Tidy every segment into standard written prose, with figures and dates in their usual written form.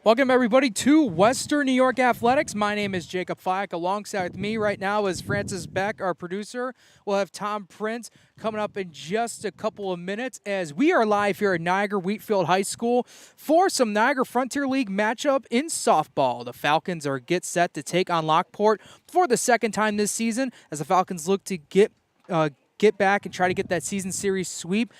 Welcome, everybody, to Western New York Athletics. My name is Jacob Fyack. Alongside with me right now is Francis Beck, our producer. We'll have Tom Prince coming up in just a couple of minutes as we are live here at Niagara Wheatfield High School for some Niagara Frontier League matchup in softball. The Falcons are get set to take on Lockport for the second time this season as the Falcons look to get back and try to get that season series sweep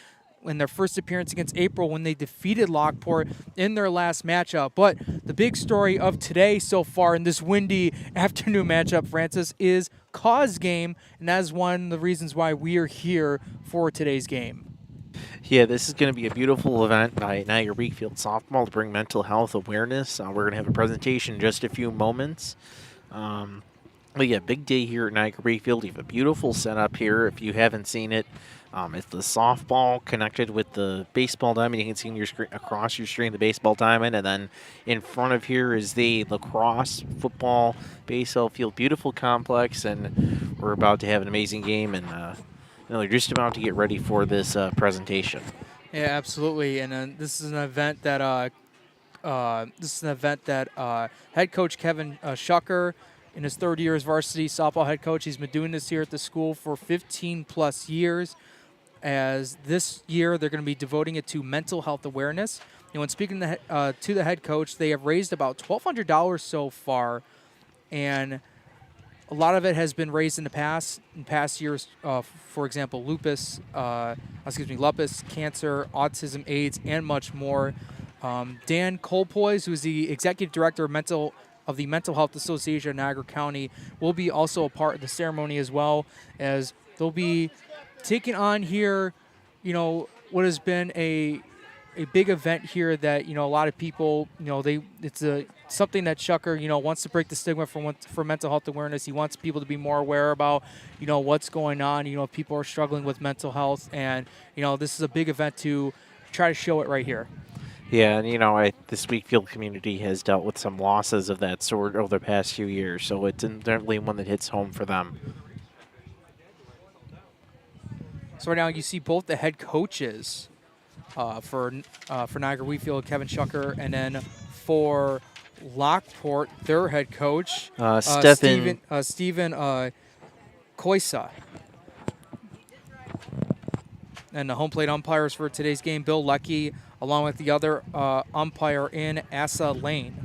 in their first appearance against April when they defeated Lockport in their last matchup. But the big story of today so far in this windy afternoon matchup, Francis, is Cause Game, and that is one of the reasons why we are here for today's game. Yeah, this is going to be a beautiful event by Niagara Wheatfield Softball to bring mental health awareness. We're going to have a presentation in just a few moments. But yeah, big day here at Niagara Wheatfield. You have a beautiful setup here if you haven't seen it. It's the softball connected with the baseball diamond. You can see on your screen, across your screen the baseball diamond, and then in front of here is the lacrosse, football, baseball field. Beautiful complex, and we're about to have an amazing game, and they're just about to get ready for this presentation. Yeah, absolutely, and this is an event that head coach Kevin Schucker, in his third year as varsity softball head coach, he's been doing this here at the school for 15 plus years. As this year, they're going to be devoting it to mental health awareness. And when speaking to the head coach, they have raised about $1,200 so far, and a lot of it has been raised in past years. For example, lupus, cancer, autism, AIDS, and much more. Dan Colpoys, who is the executive director of the Mental Health Association of Niagara County, will be also a part of the ceremony as well, as they'll be taking on here, what has been a big event here that, a lot of people, it's something that Schucker, wants to break the stigma for mental health awareness. He wants people to be more aware about, what's going on. People are struggling with mental health, and, this is a big event to try to show it right here. Yeah, and this Wheatfield community has dealt with some losses of that sort over the past few years, so it's definitely one that hits home for them. So right now you see both the head coaches for Niagara Wheatfield, Kevin Schucker, and then for Lockport, their head coach, Stephen Koisa. And the home plate umpires for today's game, Bill Leckie, along with the other umpire in Asa Lane.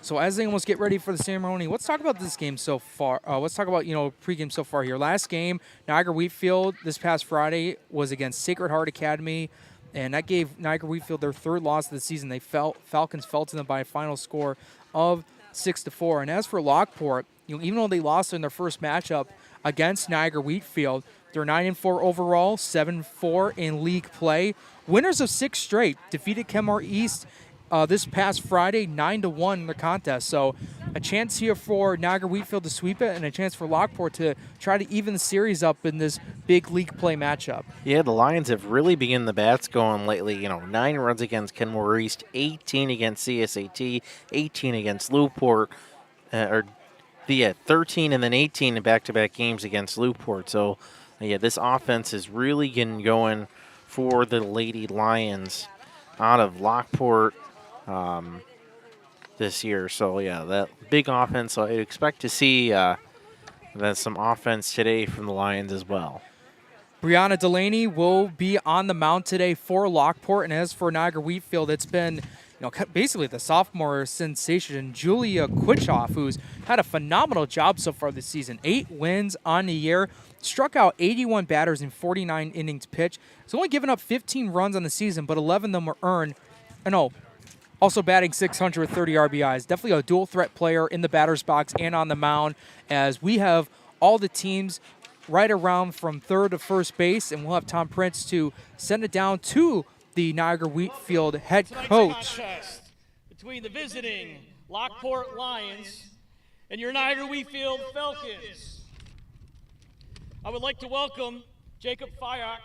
So as they almost get ready for the ceremony, let's talk about this game so far. Let's talk about, pregame so far here. Last game, Niagara Wheatfield this past Friday was against Sacred Heart Academy, and that gave Niagara Wheatfield their third loss of the season. Falcons fell to them by a final score of 6-4. And as for Lockport, even though they lost in their first matchup against Niagara Wheatfield, they're 9-4 overall, 7-4 in league play. Winners of 6 straight, defeated Kenmore East this past Friday, 9-1 in the contest. So a chance here for Niagara Wheatfield to sweep it, and a chance for Lockport to try to even the series up in this big league play matchup. Yeah, the Lions have really begun the bats going lately. 9 runs against Kenmore East, 18 against CSAT, 18 against Lockport, 13 and then 18 in back-to-back games against Lockport. So, yeah, this offense is really getting going for the Lady Lions out of Lockport this year. So, yeah, that big offense. So I expect to see some offense today from the Lions as well. Brianna Delaney will be on the mound today for Lockport. And as for Niagara Wheatfield, it's been basically the sophomore sensation, Julia Quitchoff, who's had a phenomenal job so far this season. 8 wins on the year, struck out 81 batters in 49 innings pitched. He's only given up 15 runs on the season, but 11 of them were earned. Also batting 630 RBIs. Definitely a dual threat player in the batter's box and on the mound, as we have all the teams right around from third to first base, and we'll have Tom Prince to send it down to the Niagara Wheatfield head coach. Between the visiting Lockport Lions and your Niagara Wheatfield Falcons. I would like to welcome Jacob Fyack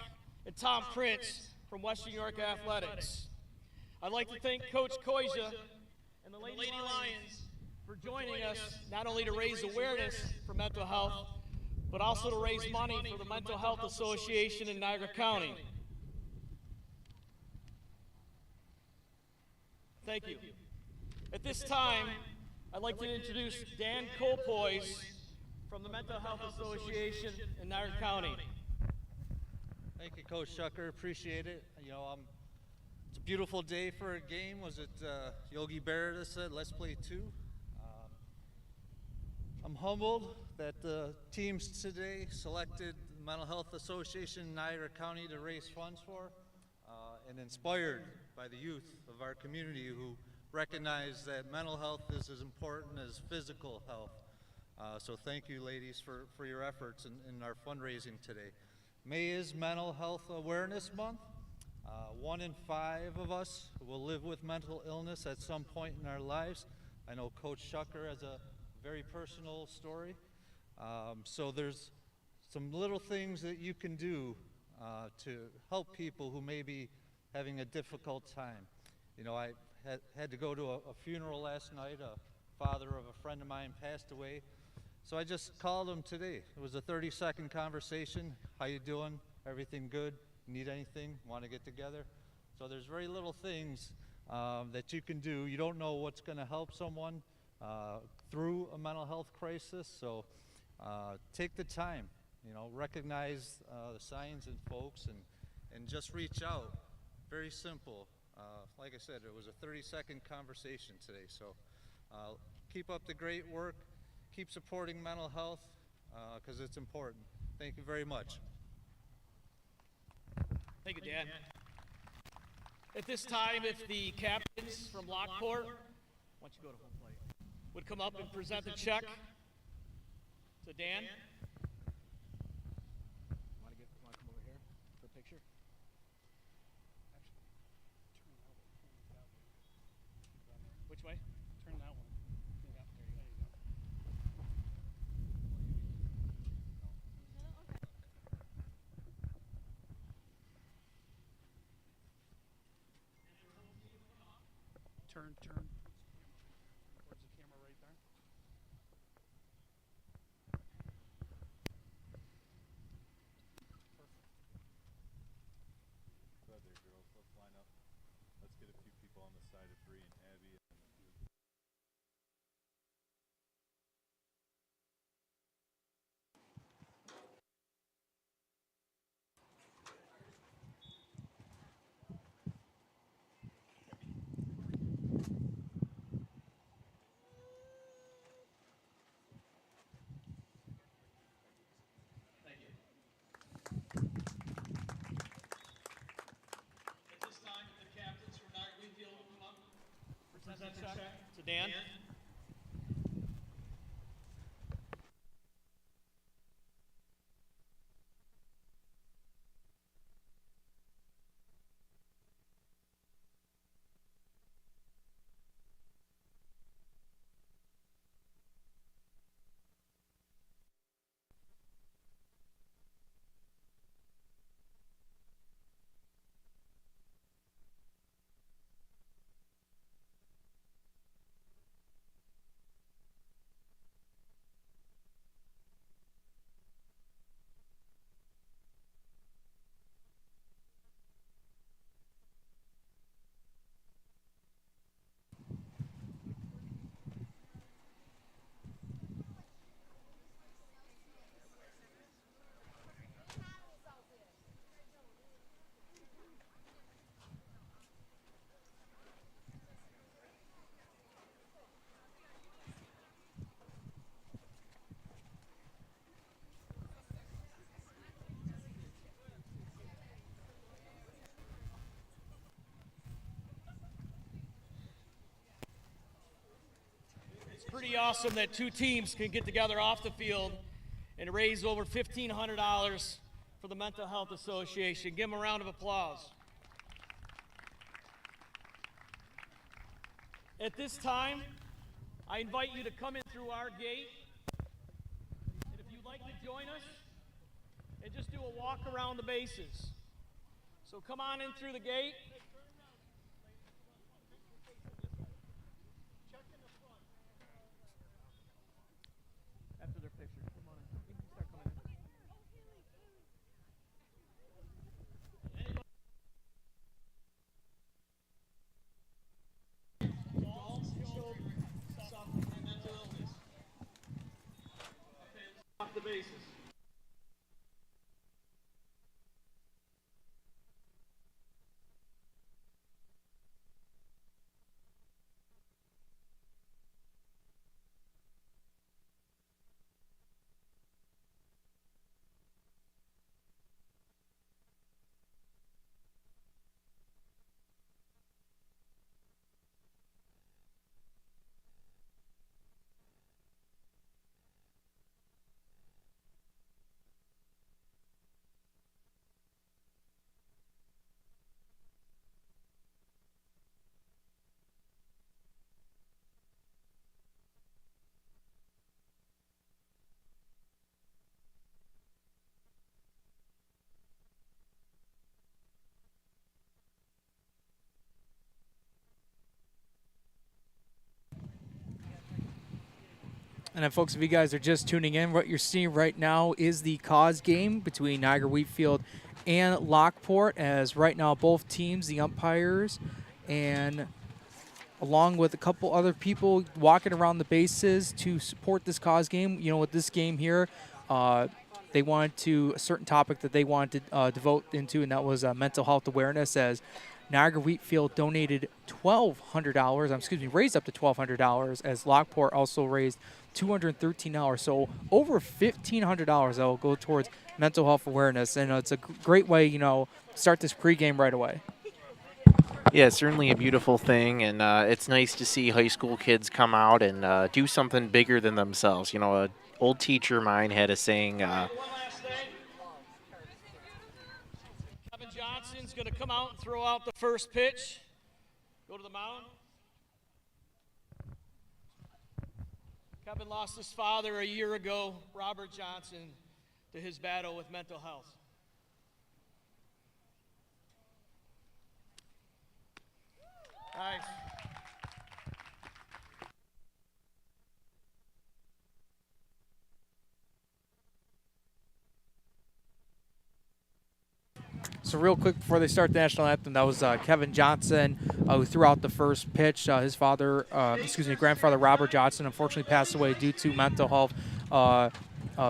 and Tom Prince from Western New York Athletics. I'd like to thank Coach Koisa and the Lady Lions for joining us, not only to raise awareness for mental health, but also to raise money for the Mental Health Association in Niagara County. Thank you. At this time, I'd like to introduce Dan Copoys from the Mental Health Association in Niagara County. Thank you, Coach Shucker. Appreciate it. It's a beautiful day for a game. Was it Yogi Berra that said, "Let's play two"? I'm humbled that the teams today selected the Mental Health Association in Niagara County to raise funds for, and inspired by the youth of our community who recognize that mental health is as important as physical health. So thank you, ladies, for your efforts in our fundraising today. May is Mental Health Awareness Month. 1 in 5 of us will live with mental illness at some point in our lives. I know Coach Shucker has a very personal story. So there's some little things that you can do to help people who may be having a difficult time. I had to go to a funeral last night. A father of a friend of mine passed away. So I just called him today. It was a 30-second conversation. How you doing? Everything good? Need anything? Want to get together? So there's very little things that you can do. You don't know what's going to help someone through a mental health crisis. So take the time, recognize the signs and folks and just reach out. Very simple. Like I said, it was a 30-second conversation today. So keep up the great work. Keep supporting mental health because it's important. Thank you very much. Thank you, Dan. At this time, if the captains from Lockport, why don't you go to home plate, would come up and present the check to Dan. Want to come over here for a picture? Which way? Turn that one. Yeah, there you go. Turn. Where's the camera right there? Perfect. Go ahead there, girls. Let's line up. Let's get a few people on the side of Bree and Abby. Thank you. At this time, if the captains from Niagara Wheatfield will come up, present that check to Dan. It's pretty awesome that two teams can get together off the field and raise over $1,500 for the Mental Health Association. Give them a round of applause. At this time, I invite you to come in through our gate. And if you'd like to join us, and just do a walk around the bases. So come on in through the gate. After their picture, come on in. You can start coming in. bases. And then, folks, if you guys are just tuning in, what you're seeing right now is the cause game between Niagara Wheatfield and Lockport, as right now both teams, the umpires, and along with a couple other people walking around the bases to support this cause game. You know, with this game here, they wanted to, a certain topic that they wanted to devote into, and that was mental health awareness, as Niagara Wheatfield donated $1,200, raised up to $1,200, as Lockport also raised $213. So over $1,500 that will go towards mental health awareness, and it's a great way, you know, start this pregame right away. Yeah, it's certainly a beautiful thing, and it's nice to see high school kids come out and do something bigger than themselves. You know, an old teacher of mine had a saying, One last thing. Kevin Johnson's going to come out and throw out the first pitch. Go to the mound. Kevin lost his father a year ago, Robert Johnson, to his battle with mental health. Nice. So real quick before they start the national anthem, that was Kevin Johnson who threw out the first pitch. His grandfather Robert Johnson unfortunately passed away due to mental health,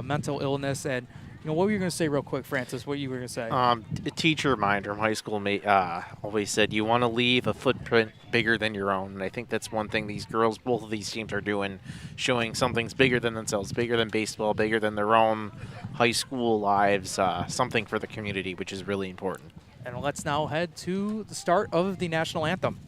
mental illness. And you know, what were you going to say real quick, Francis? What you were going to say? A teacher of mine from high school always said, you want to leave a footprint bigger than your own. And I think that's one thing these girls, both of these teams are doing, showing something's bigger than themselves, bigger than baseball, bigger than their own high school lives, something for the community, which is really important. And let's now head to the start of the national anthem.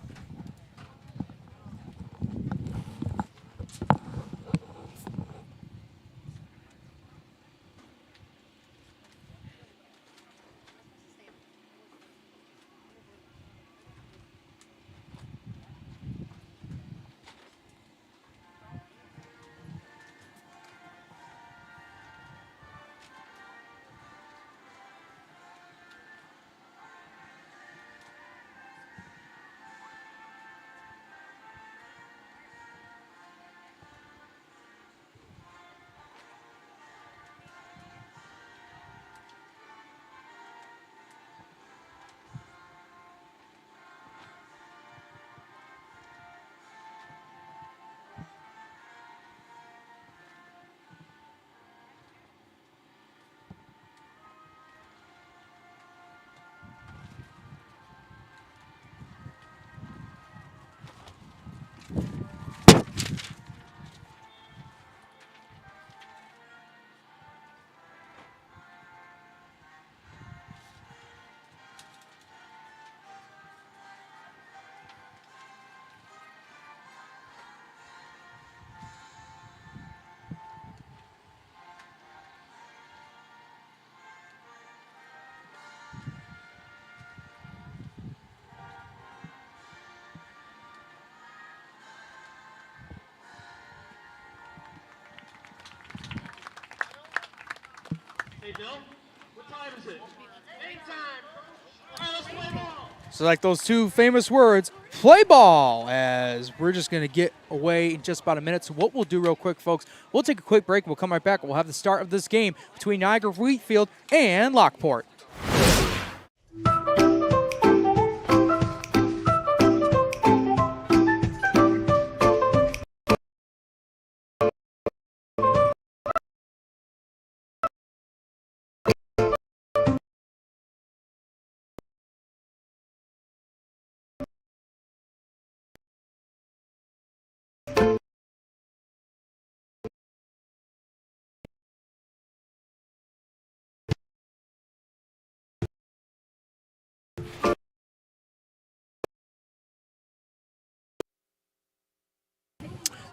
Hey, Bill, what time is it? Anytime. All right, let's play ball. So like those two famous words, play ball, as we're just going to get away in just about a minute. So what we'll do real quick, folks, we'll take a quick break. We'll come right back. We'll have the start of this game between Niagara Wheatfield and Lockport.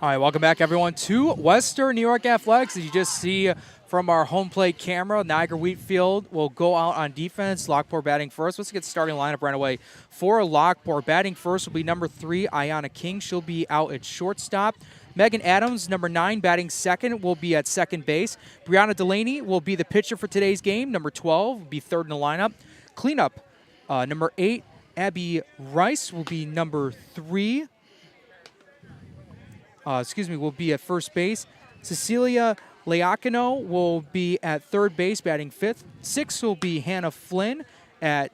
All right, welcome back, everyone, to Western New York Athletics. As you just see from our home plate camera, Niagara Wheatfield will go out on defense. Lockport batting first. Let's get starting lineup right away. For Lockport, batting first will be number 3, Ayana King. She'll be out at shortstop. Megan Adams, number 9, batting second, will be at second base. Brianna Delaney will be the pitcher for today's game. Number 12 will be third in the lineup. Cleanup, number 8, Abby Rice will be number 3. Will be at first base. Cecilia Leacano will be at third base, batting 5th. 6 will be Hannah Flynn at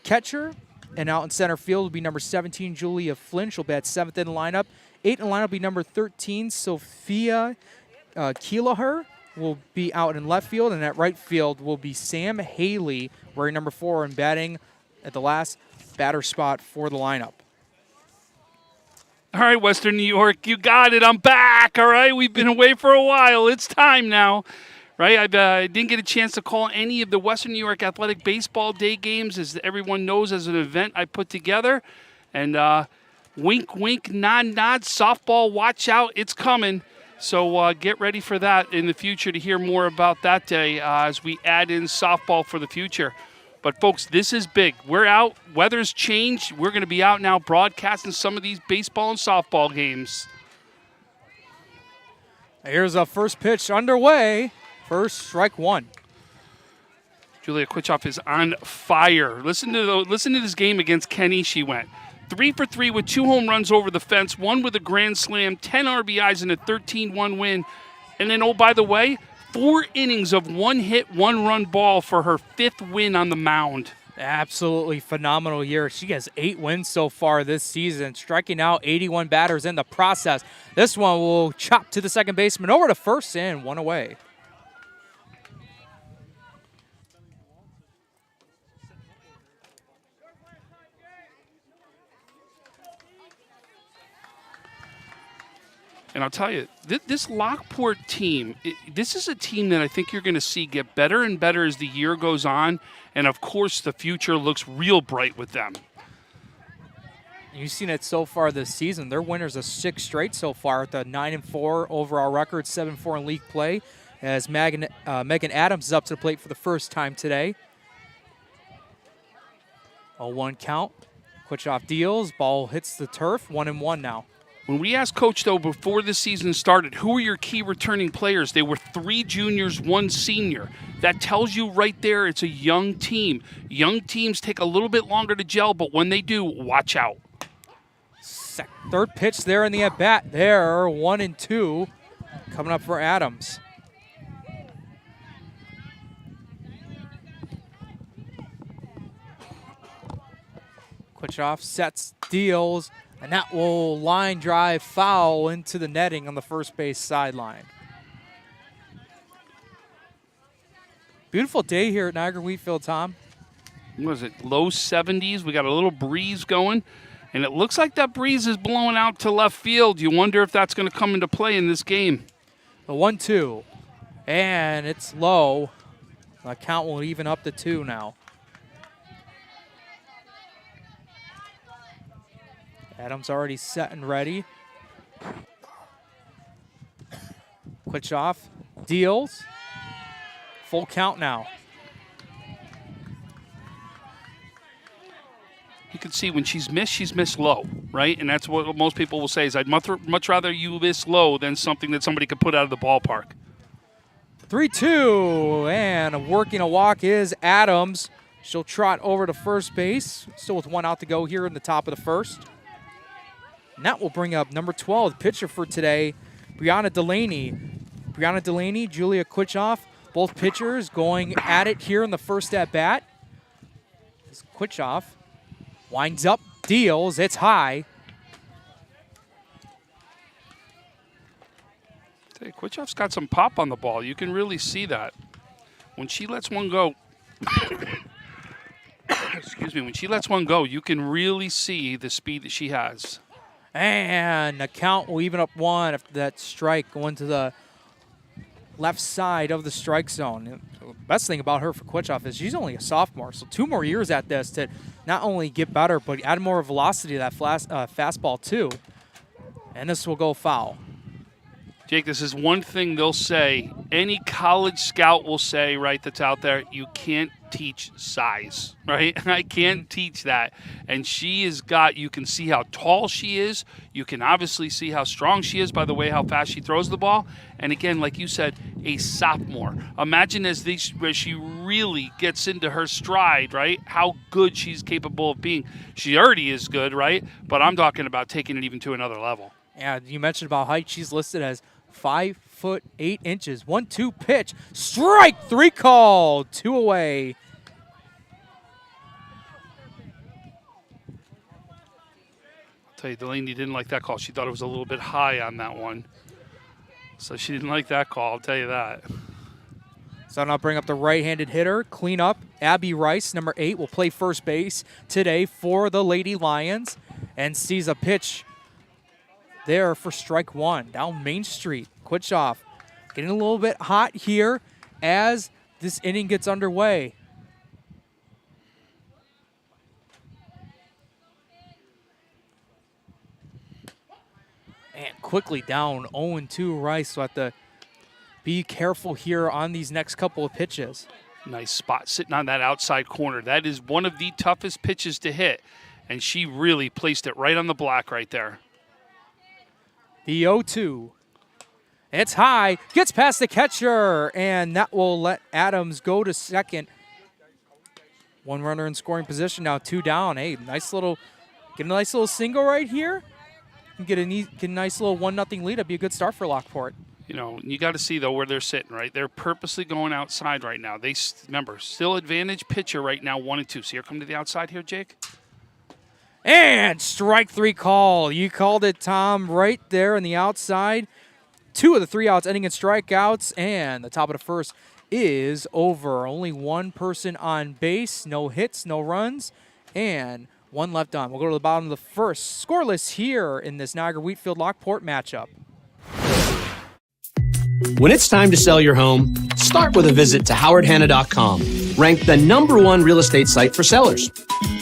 catcher. And out in center field will be number 17, Julia Flynn. She'll be at 7th in the lineup. 8 in the lineup will be number 13, Sophia Keelaher will be out in left field. And at right field will be Sam Haley, wearing number 4 and batting at the last batter spot for the lineup. All right, Western New York, you got it. I'm back, all right? We've been away for a while. It's time now, right? I didn't get a chance to call any of the Western New York Athletic Baseball Day games, as everyone knows, as an event I put together. And wink, wink, nod, nod, softball, watch out, it's coming. So get ready for that in the future to hear more about that day as we add in softball for the future. But, folks, this is big. We're out. Weather's changed. We're going to be out now broadcasting some of these baseball and softball games. Here's a first pitch underway. First, strike 1. Julia Kwichoff is on fire. Listen to this game against Kenny. She went 3 for 3 with 2 home runs over the fence, 1 with a grand slam, 10 RBIs, and a 13-1 win. And then, oh, by the way, 4 innings of 1 hit, 1 run ball for her 5th win on the mound. Absolutely phenomenal year. She has 8 wins so far this season, striking out 81 batters in the process. This one will chop to the second baseman, over to first, and 1 away. And I'll tell you, this Lockport team, this is a team that I think you're going to see get better and better as the year goes on. And, of course, the future looks real bright with them. You've seen it so far this season. They're winners of 6 straight so far with a 9-4 overall record, 7-4 in league play, as Megan Adams is up to the plate for the first time today. A 1 count. Kwichoff deals. Ball hits the turf. 1-1 now. When we asked Coach, though, before the season started, who are your key returning players? They were 3 juniors, 1 senior. That tells you right there it's a young team. Young teams take a little bit longer to gel, but when they do, watch out. Third pitch there in the at-bat. There, 1-2 coming up for Adams. Kwichoff sets, deals, and that will line drive foul into the netting on the first base sideline. Beautiful day here at Niagara Wheatfield, Tom. What is it, low 70s? We got a little breeze going, and it looks like that breeze is blowing out to left field. You wonder if that's going to come into play in this game. The 1-2, and it's low. The count will even up to 2 now. Adams already set and ready. Kwichoff deals. Full count now. You can see when she's missed low, right? And that's what most people will say is I'd much rather you miss low than something that somebody could put out of the ballpark. 3-2, and working a walk is Adams. She'll trot over to first base, still with 1 out to go here in the top of the first. And that will bring up number 12, pitcher for today, Brianna Delaney. Brianna Delaney, Julia Kwichoff, both pitchers going at it here in the first at-bat. Kwichoff winds up, deals, it's high. Kwichoff's got some pop on the ball. You can really see that. When she lets one go, excuse me, when she lets one go, you can really see the speed that she has. And the count will even up 1 after that strike going to the left side of the strike zone. The best thing about her for Kwichoff is she's only a sophomore, so 2 more years at this to not only get better, but add more velocity to that fastball too. And this will go foul. Jake, this is one thing they'll say. Any college scout will say, right, that's out there, you can't teach size, right? I can't teach that. And she has got, you can see how tall she is. You can obviously see how strong she is by the way how fast she throws the ball. And again, like you said, a sophomore. Imagine as she really gets into her stride, right, how good she's capable of being. She already is good, right? But I'm talking about taking it even to another level. Yeah, you mentioned about height. She's listed as 5'8". 1-2 pitch. Strike 3 call. 2 away. I'll tell you, Delaney didn't like that call. She thought it was a little bit high on that one. So she didn't like that call, I'll tell you that. So now bring up the right-handed hitter. Clean up. Abby Rice, number 8, will play first base today for the Lady Lions. And sees a pitch there for strike 1 down Main Street. Quitchoff getting a little bit hot here as this inning gets underway. And quickly down 0-2 Rice. So have to be careful here on these next couple of pitches. Nice spot sitting on that outside corner. That is one of the toughest pitches to hit. And she really placed it right on the block right there. The 0-2. It's high. Gets past the catcher. And that will let Adams go to second. 1 runner in scoring position now. 2 down. Hey, get a nice little single right here. And get a nice little 1-0 lead. That'd be a good start for Lockport. You know, you got to see, though, where they're sitting, right? They're purposely going outside right now. Remember, still advantage pitcher right now, 1-2. So here come to the outside here, Jake. And strike 3 call. You called it, Tom, right there on the outside. 2 of the 3 outs ending in strikeouts. And the top of the first is over. Only 1 person on base. No hits, no runs, and 1 left on. We'll go to the bottom of the first. Scoreless here in this Niagara Wheatfield Lockport matchup. When it's time to sell your home, start with a visit to howardhanna.com, ranked the #1 real estate site for sellers.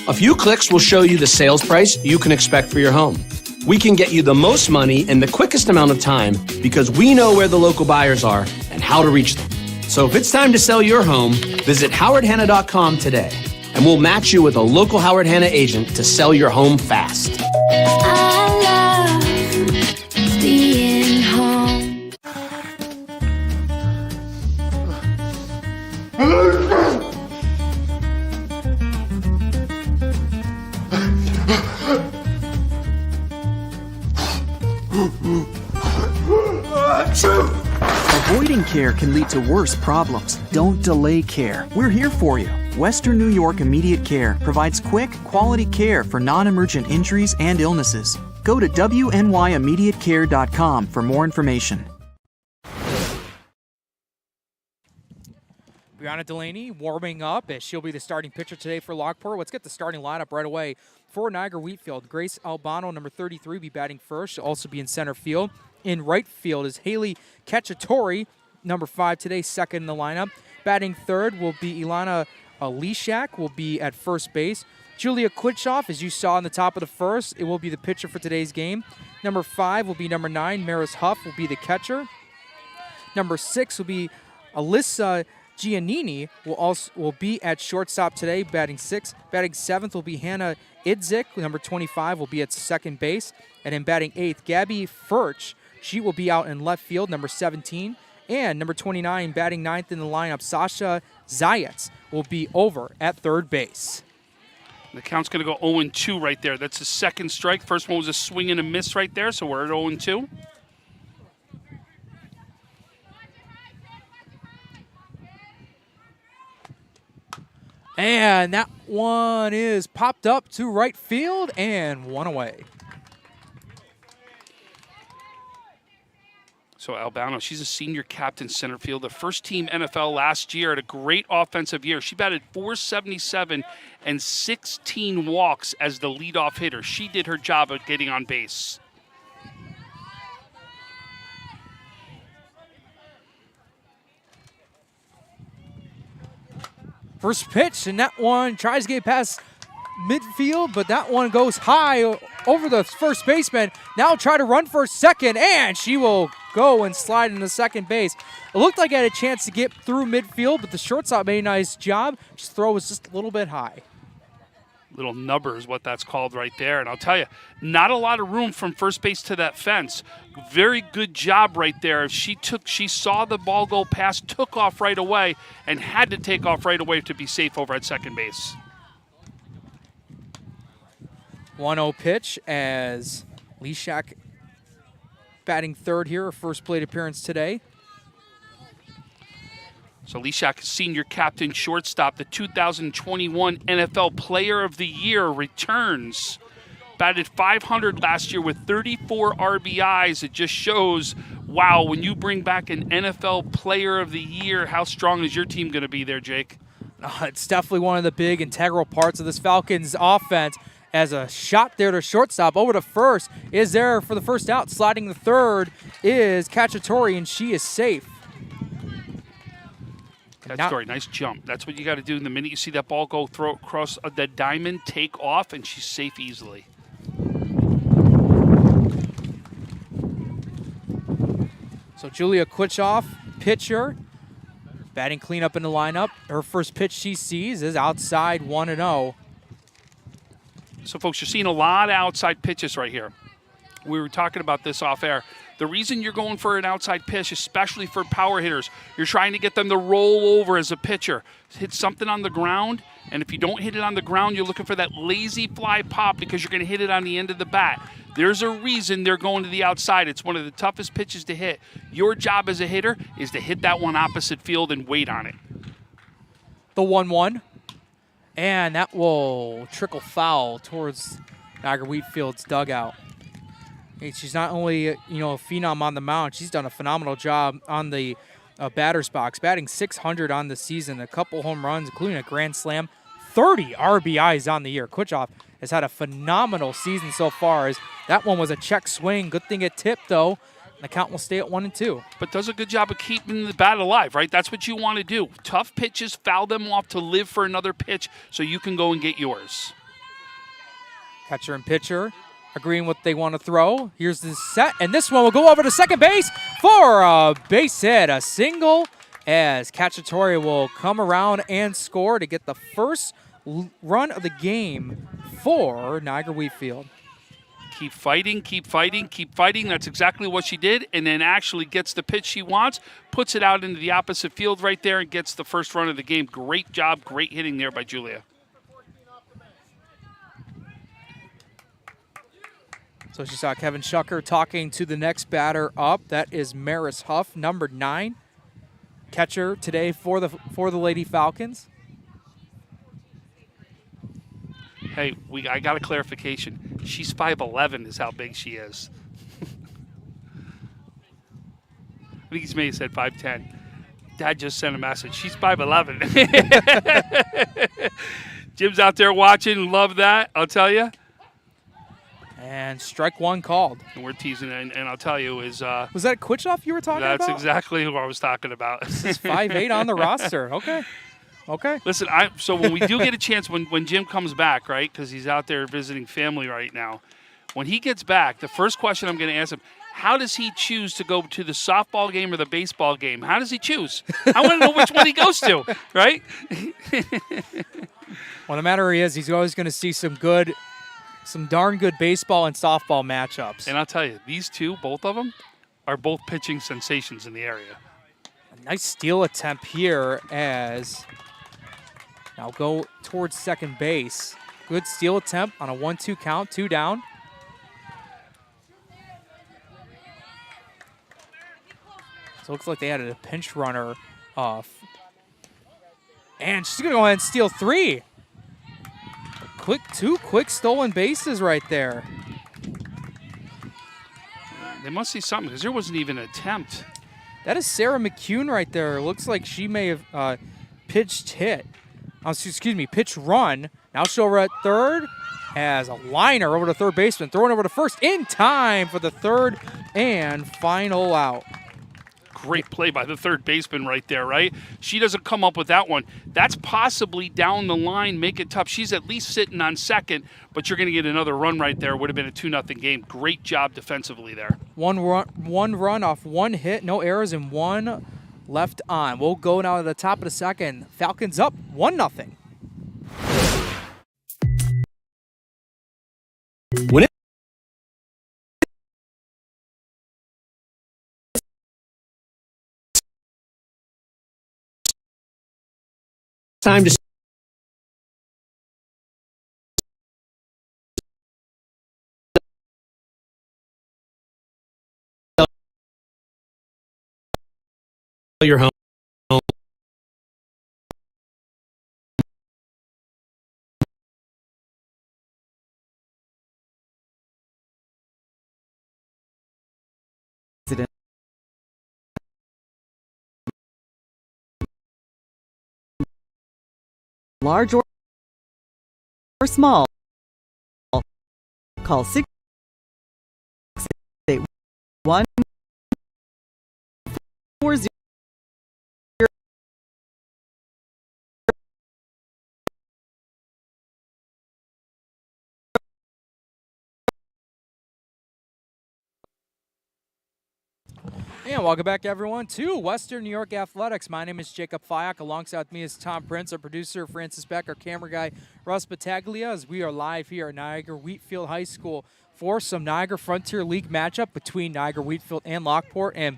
A few clicks will show you the sales price you can expect for your home. We can get you the most money in the quickest amount of time because we know where the local buyers are and how to reach them. So if it's time to sell your home, visit howardhanna.com today, and we'll match you with a local Howard Hanna agent to sell your home fast. I love being home. Avoiding care can lead to worse problems. Don't delay care. We're here for you. Western New York Immediate Care provides quick, quality care for non-emergent injuries and illnesses. Go to wnyImmediatecare.com for more information. Brianna Delaney warming up as she'll be the starting pitcher today for Lockport. Let's get the starting lineup right away for Niagara Wheatfield. Grace Albano, number 33, will be batting first. She'll also be in center field. In right field is Haley Cacciatore, number 5 today, second in the lineup. Batting third will be Ilana Lishak, will be at first base. Julia Quitchoff, as you saw in the top of the first, it will be the pitcher for today's game. Number 5 will be number 9, Maris Huff, will be the catcher. Number 6 will be Alyssa Giannini, will be at shortstop today, batting 6th. Batting 7th will be Hannah Idzik, number 25, will be at second base. And in batting 8th, Gabby Furch, she will be out in left field, number 17. And number 29, batting 9th in the lineup, Sasha Zayats, will be over at third base. The count's going to go 0-2 right there. That's the second strike. First one was a swing and a miss right there, so we're at 0-2. And that one is popped up to right field and 1 away. So Albano, she's a senior captain center field, the first team NFL last year, had a great offensive year. She batted .477 and 16 walks as the leadoff hitter. She did her job of getting on base. First pitch, and that one tries to get past midfield, but that one goes high over the first baseman. Now try to run for second, and she will go and slide into second base. It looked like it had a chance to get through midfield, but the shortstop made a nice job. His throw was just a little bit high. Little nubber is what that's called right there. And I'll tell you, not a lot of room from first base to that fence. Very good job right there. She saw the ball go past, took off right away, and had to take off right away to be safe over at second base. 1-0 pitch as Leshak batting third here, her first plate appearance today. So Leshak, senior captain shortstop, the 2021 NFL Player of the Year, returns. Batted .500 last year with 34 RBIs. It just shows, wow, when you bring back an NFL Player of the Year, how strong is your team going to be there, Jake? It's definitely one of the big integral parts of this Falcons offense, as a shot there to shortstop. Over to first is there for the first out. Sliding the third is Cacciatore, and she is safe. Cacciatore, nice jump. That's what you got to do. The minute you see that ball go throw across the diamond, take off, and she's safe easily. So Julia Kwichoff, pitcher, batting cleanup in the lineup. Her first pitch she sees is outside 1-0. So, folks, you're seeing a lot of outside pitches right here. We were talking about this off air. The reason you're going for an outside pitch, especially for power hitters, you're trying to get them to roll over as a pitcher. Hit something on the ground, and if you don't hit it on the ground, you're looking for that lazy fly pop because you're going to hit it on the end of the bat. There's a reason they're going to the outside. It's one of the toughest pitches to hit. Your job as a hitter is to hit that one opposite field and wait on it. The 1-1. And that will trickle foul towards Niagara Wheatfield's dugout. Hey, she's not only a phenom on the mound, she's done a phenomenal job on the batter's box, batting .600 on the season, a couple home runs, including a grand slam, 30 RBIs on the year. Kwichoff has had a phenomenal season so far, as that one was a check swing. Good thing it tipped, though. The count will stay at 1-2. But does a good job of keeping the bat alive, right? That's what you want to do. Tough pitches, foul them off to live for another pitch so you can go and get yours. Catcher and pitcher agreeing what they want to throw. Here's the set, and this one will go over to second base for a base hit, a single, as Cacciatore will come around and score to get the first run of the game for Niagara Wheatfield. Keep fighting, keep fighting, keep fighting. That's exactly what she did, and then actually gets the pitch she wants, puts it out into the opposite field right there, and gets the first run of the game. Great job, great hitting there by Julia. So she saw Kevin Shucker talking to the next batter up. That is Maris Huff, number 9. Catcher today for the Lady Falcons. Hey, I got a clarification. She's 5'11" is how big she is. I think he's maybe said 5'10". Dad just sent a message. She's 5'11". Jim's out there watching. Love that, I'll tell you. And strike one called. And we're teasing, and I'll tell you is... was that Kwichoff you were talking about? That's exactly who I was talking about. This is 5'8" on the roster. Okay. Listen, so when we do get a chance, when Jim comes back, right, because he's out there visiting family right now, when he gets back, the first question I'm going to ask him, how does he choose to go to the softball game or the baseball game? How does he choose? I want to know which one he goes to, right? Well, the matter is, he's always going to see some darn good baseball and softball matchups. And I'll tell you, these two, both of them, are both pitching sensations in the area. A nice steal attempt here as now go towards second base. Good steal attempt on a 1-2 count, 2 down. So it looks like they added a pinch runner off. And she's going to go ahead and steal 3. Two quick stolen bases right there. They must see something because there wasn't even an attempt. That is Sarah McCune right there. Looks like she may have pitch run. Now she'll over at third. Has a liner over to third baseman. Throwing over to first in time for the third and final out. great play by the third baseman right there, right? She doesn't come up with that one. That's possibly down the line, make it tough. She's at least sitting on second, but you're going to get another run right there. Would have been a 2-0 game. Great job defensively there. One run off one hit, no errors, and one left on. We'll go now to the top of the second. Falcons up 1-0. When it's time to sell your home. Large or small, call 681 40. And welcome back, everyone, to Western New York Athletics. My name is Jacob Fyak. Alongside me is Tom Prince, our producer, Francis Beck, our camera guy, Russ Battaglia, as we are live here at Niagara Wheatfield High School for some Niagara Frontier League matchup between Niagara Wheatfield and Lockport. And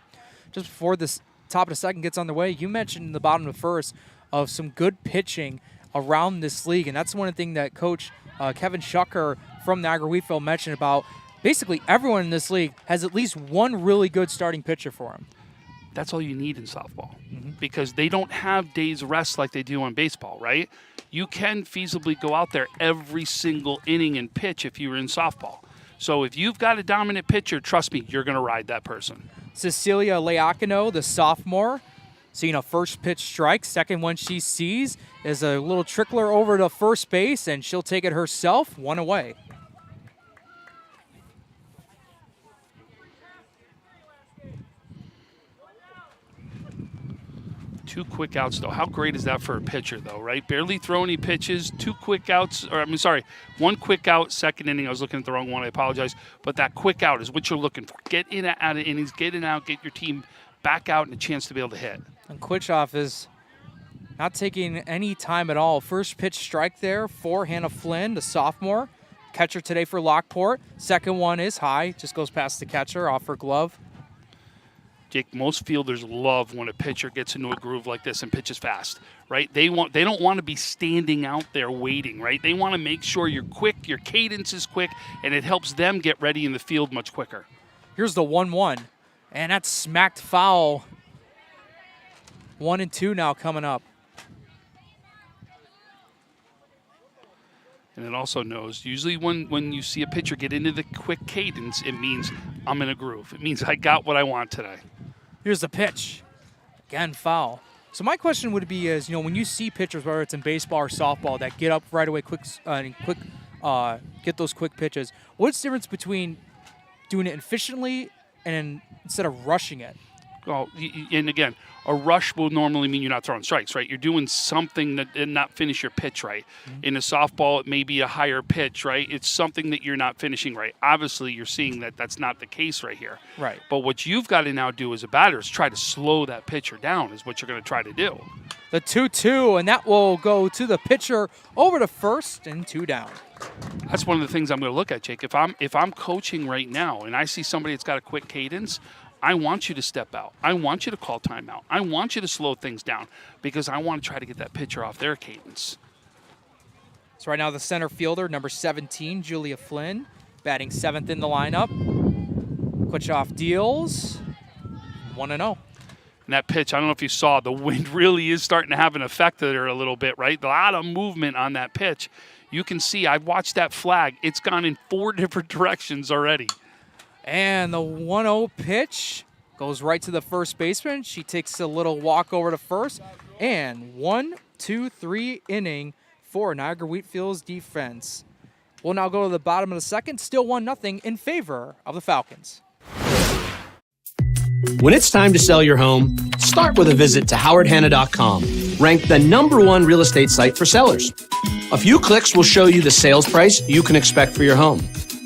just before this top of the second gets underway, you mentioned in the bottom of the first of some good pitching around this league. And that's one of the things that Coach Kevin Schucker from Niagara Wheatfield mentioned about basically everyone in this league has at least one really good starting pitcher for him. That's all you need in softball because they don't have days rest like they do on baseball, right? You can feasibly go out there every single inning and pitch if you're in softball. So if you've got a dominant pitcher, trust me, you're going to ride that person. Cecilia Leacano, the sophomore, seeing a first pitch strike. Second one she sees is a little trickler over to first base, and she'll take it herself, one away. Two quick outs, though. How great is that for a pitcher, though, right? Barely throw any pitches, two quick outs, one quick out, second inning. I was looking at the wrong one. I apologize. But that quick out is what you're looking for. Get in and out of innings, get in and out, get your team back out and a chance to be able to hit. And Quitchoff is not taking any time at all. First pitch strike there for Hannah Flynn, the sophomore. Catcher today for Lockport. Second one is high, just goes past the catcher, off her glove. Jake, most fielders love when a pitcher gets into a groove like this and pitches fast, right? They don't want to be standing out there waiting, right? They want to make sure you're quick, your cadence is quick, and it helps them get ready in the field much quicker. Here's the 1-1, and that's smacked foul. 1-2 now coming up. And it also knows, usually when you see a pitcher get into the quick cadence, it means I'm in a groove. It means I got what I want today. Here's the pitch. Again, foul. So my question would be is, when you see pitchers, whether it's in baseball or softball, that get up right away get those quick pitches, what's the difference between doing it efficiently and instead of rushing it? Well, and again, a rush will normally mean you're not throwing strikes, right? You're doing something that did not finish your pitch right. In a softball, it may be a higher pitch, right? It's something that you're not finishing right. Obviously, you're seeing that that's not the case right here. Right. But what you've got to now do as a batter is try to slow that pitcher down is what you're going to try to do. The 2-2, and that will go to the pitcher over to first and 2 down. That's one of the things I'm going to look at, Jake. If I'm coaching right now and I see somebody that's got a quick cadence, I want you to step out. I want you to call timeout. I want you to slow things down because I want to try to get that pitcher off their cadence. So right now the center fielder, number 17, Julia Flynn, batting 7th in the lineup. Quitchoff deals 1-0. And that pitch, I don't know if you saw, the wind really is starting to have an effect there a little bit, right? A lot of movement on that pitch. You can see, I've watched that flag. It's gone in 4 different directions already. And the 1-0 pitch goes right to the first baseman. She takes a little walk over to first. And 1-2-3 inning for Niagara Wheatfield's defense. We'll now go to the bottom of the second. Still 1-0 in favor of the Falcons. When it's time to sell your home, start with a visit to howardhanna.com, ranked the #1 real estate site for sellers. A few clicks will show you the sales price you can expect for your home.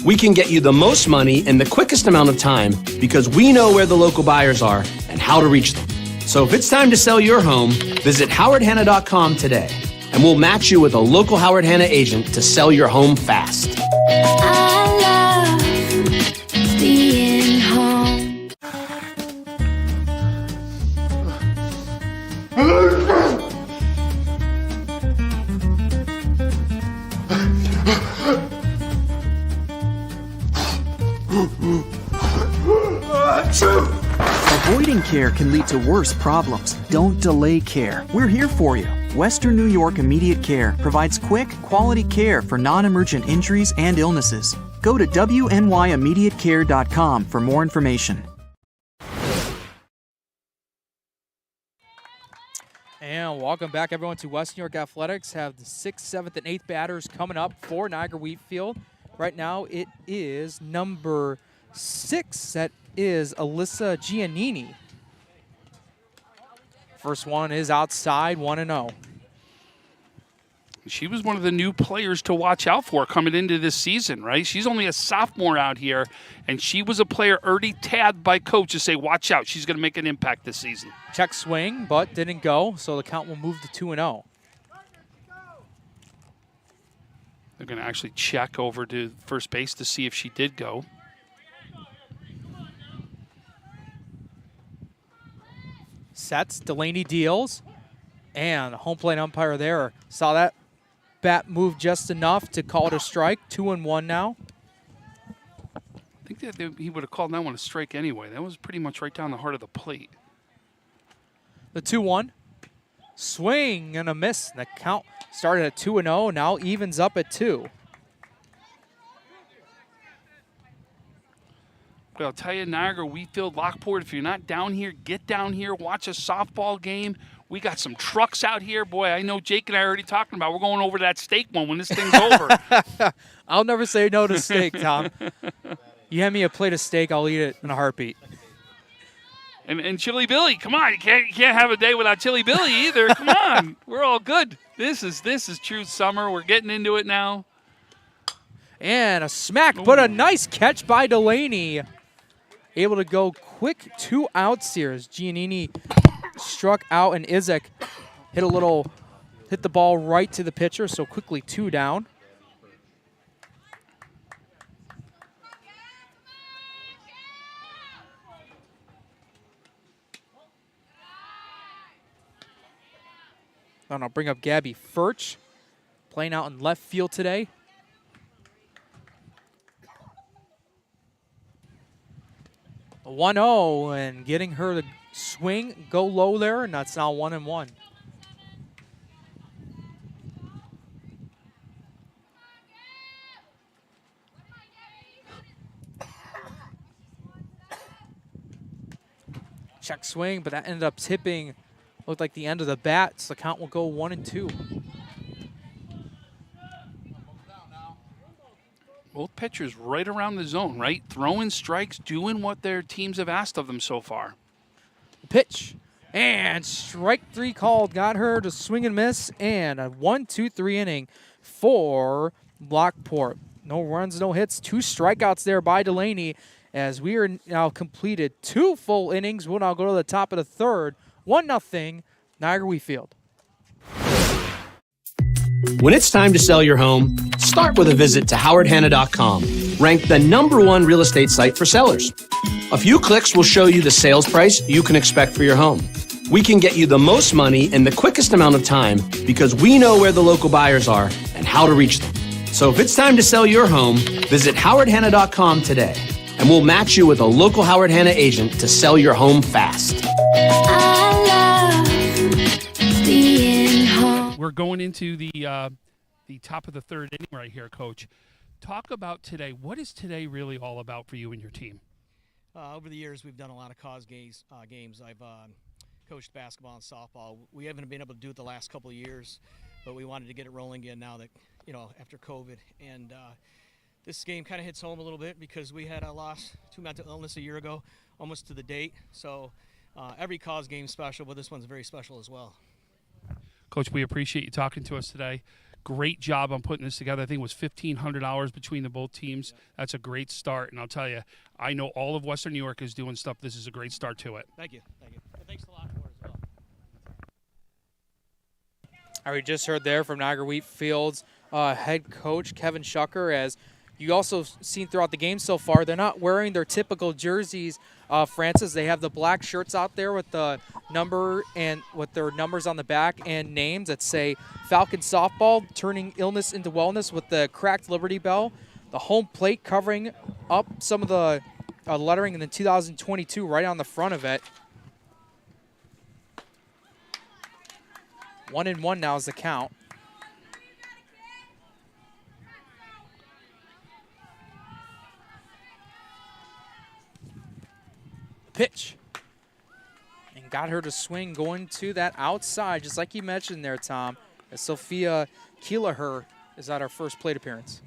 We can get you the most money in the quickest amount of time because we know where the local buyers are and how to reach them. So if it's time to sell your home, visit howardhanna.com today, and we'll match you with a local Howard Hanna agent to sell your home fast. I love being home. Avoiding care can lead to worse problems. Don't delay care. We're here for you. Western New York Immediate Care provides quick, quality care for non-emergent injuries and illnesses. Go to wnyimmediatecare.com for more information. And welcome back, everyone, to West New York Athletics. Have the 6th, 7th, and 8th batters coming up for Niagara Wheatfield. Right now, it is number 6. That is Alyssa Giannini. First one is outside, 1-0. She was one of the new players to watch out for coming into this season, right? She's only a sophomore out here, and she was a player already tagged by coach to say, watch out, she's going to make an impact this season. Check swing, but didn't go, so the count will move to 2-0. They're going to actually check over to first base to see if she did go. Sets, Delaney deals, and home plate umpire there saw that bat move just enough to call it a strike. 2-1 now. I think that he would have called that one a strike anyway. That was pretty much right down the heart of the plate. The 2-1. Swing and a miss. The count started at 2-0, now evens up at 2. But I'll tell you, Niagara, Wheatfield, Lockport, if you're not down here, get down here, watch a softball game. We got some trucks out here. Boy, I know Jake and I are already talking about we're going over to that steak one when this thing's over. I'll never say no to steak, Tom. You hand me a plate of steak, I'll eat it in a heartbeat. And Chili Billy, come on, you can't have a day without Chili Billy either. Come on, we're all good. This is true summer. We're getting into it now. And a smack, but a nice catch by Delaney. Able to go quick 2 outs here as Giannini struck out and Izek hit the ball right to the pitcher, so quickly 2 down. And I'll bring up Gabby Furch, playing out in left field today. A 1-0 and getting her to swing, go low there, and that's now 1-1. Check swing, but that ended up tipping. Looked like the end of the bat, so the count will go 1-2. Both pitchers right around the zone, right? Throwing strikes, doing what their teams have asked of them so far. Pitch. And strike 3 called. Got her to swing and miss. And a 1-2-3 inning for Lockport. No runs, no hits. 2 strikeouts there by Delaney as we are now completed 2 full innings. We'll now go to the top of the 3rd. 1-0 Niagara Wheatfield. When it's time to sell your home, start with a visit to howardhanna.com, ranked the #1 real estate site for sellers. A few clicks will show you the sales price you can expect for your home. We can get you the most money in the quickest amount of time because we know where the local buyers are and how to reach them. So if it's time to sell your home, visit howardhanna.com today, and we'll match you with a local Howard Hanna agent to sell your home fast. I love being home. We're going into the top of the 3rd inning right here, Coach. Talk about today. What is today really all about for you and your team? Over the years, we've done a lot of cause games. I've coached basketball and softball. We haven't been able to do it the last couple of years, but we wanted to get it rolling again now that, after COVID. And this game kind of hits home a little bit because we had lost to mental illness a year ago. almost to the date. So every cause game is special, but this one's very special as well. Coach, we appreciate you talking to us today. Great job on putting this together. I think it was 1,500 hours between the both teams. That's a great start, and I'll tell you, I know all of Western New York is doing stuff. This is a great start to it. Thank you. Thank you. And thanks to Lockport as well. All right, we just heard there from Niagara Wheatfield's head coach, Kevin Shucker, as you also seen throughout the game so far, they're not wearing their typical jerseys, Francis. They have the black shirts out there with the number and with their numbers on the back and names that say Falcon Softball, turning illness into wellness, with the cracked Liberty Bell, the home plate covering up some of the lettering in the 2022 right on the front of it. 1-1 now is the count. Pitch. And got her to swing going to that outside, just like you mentioned there, Tom, as Sophia Keelaher is at our first plate appearance.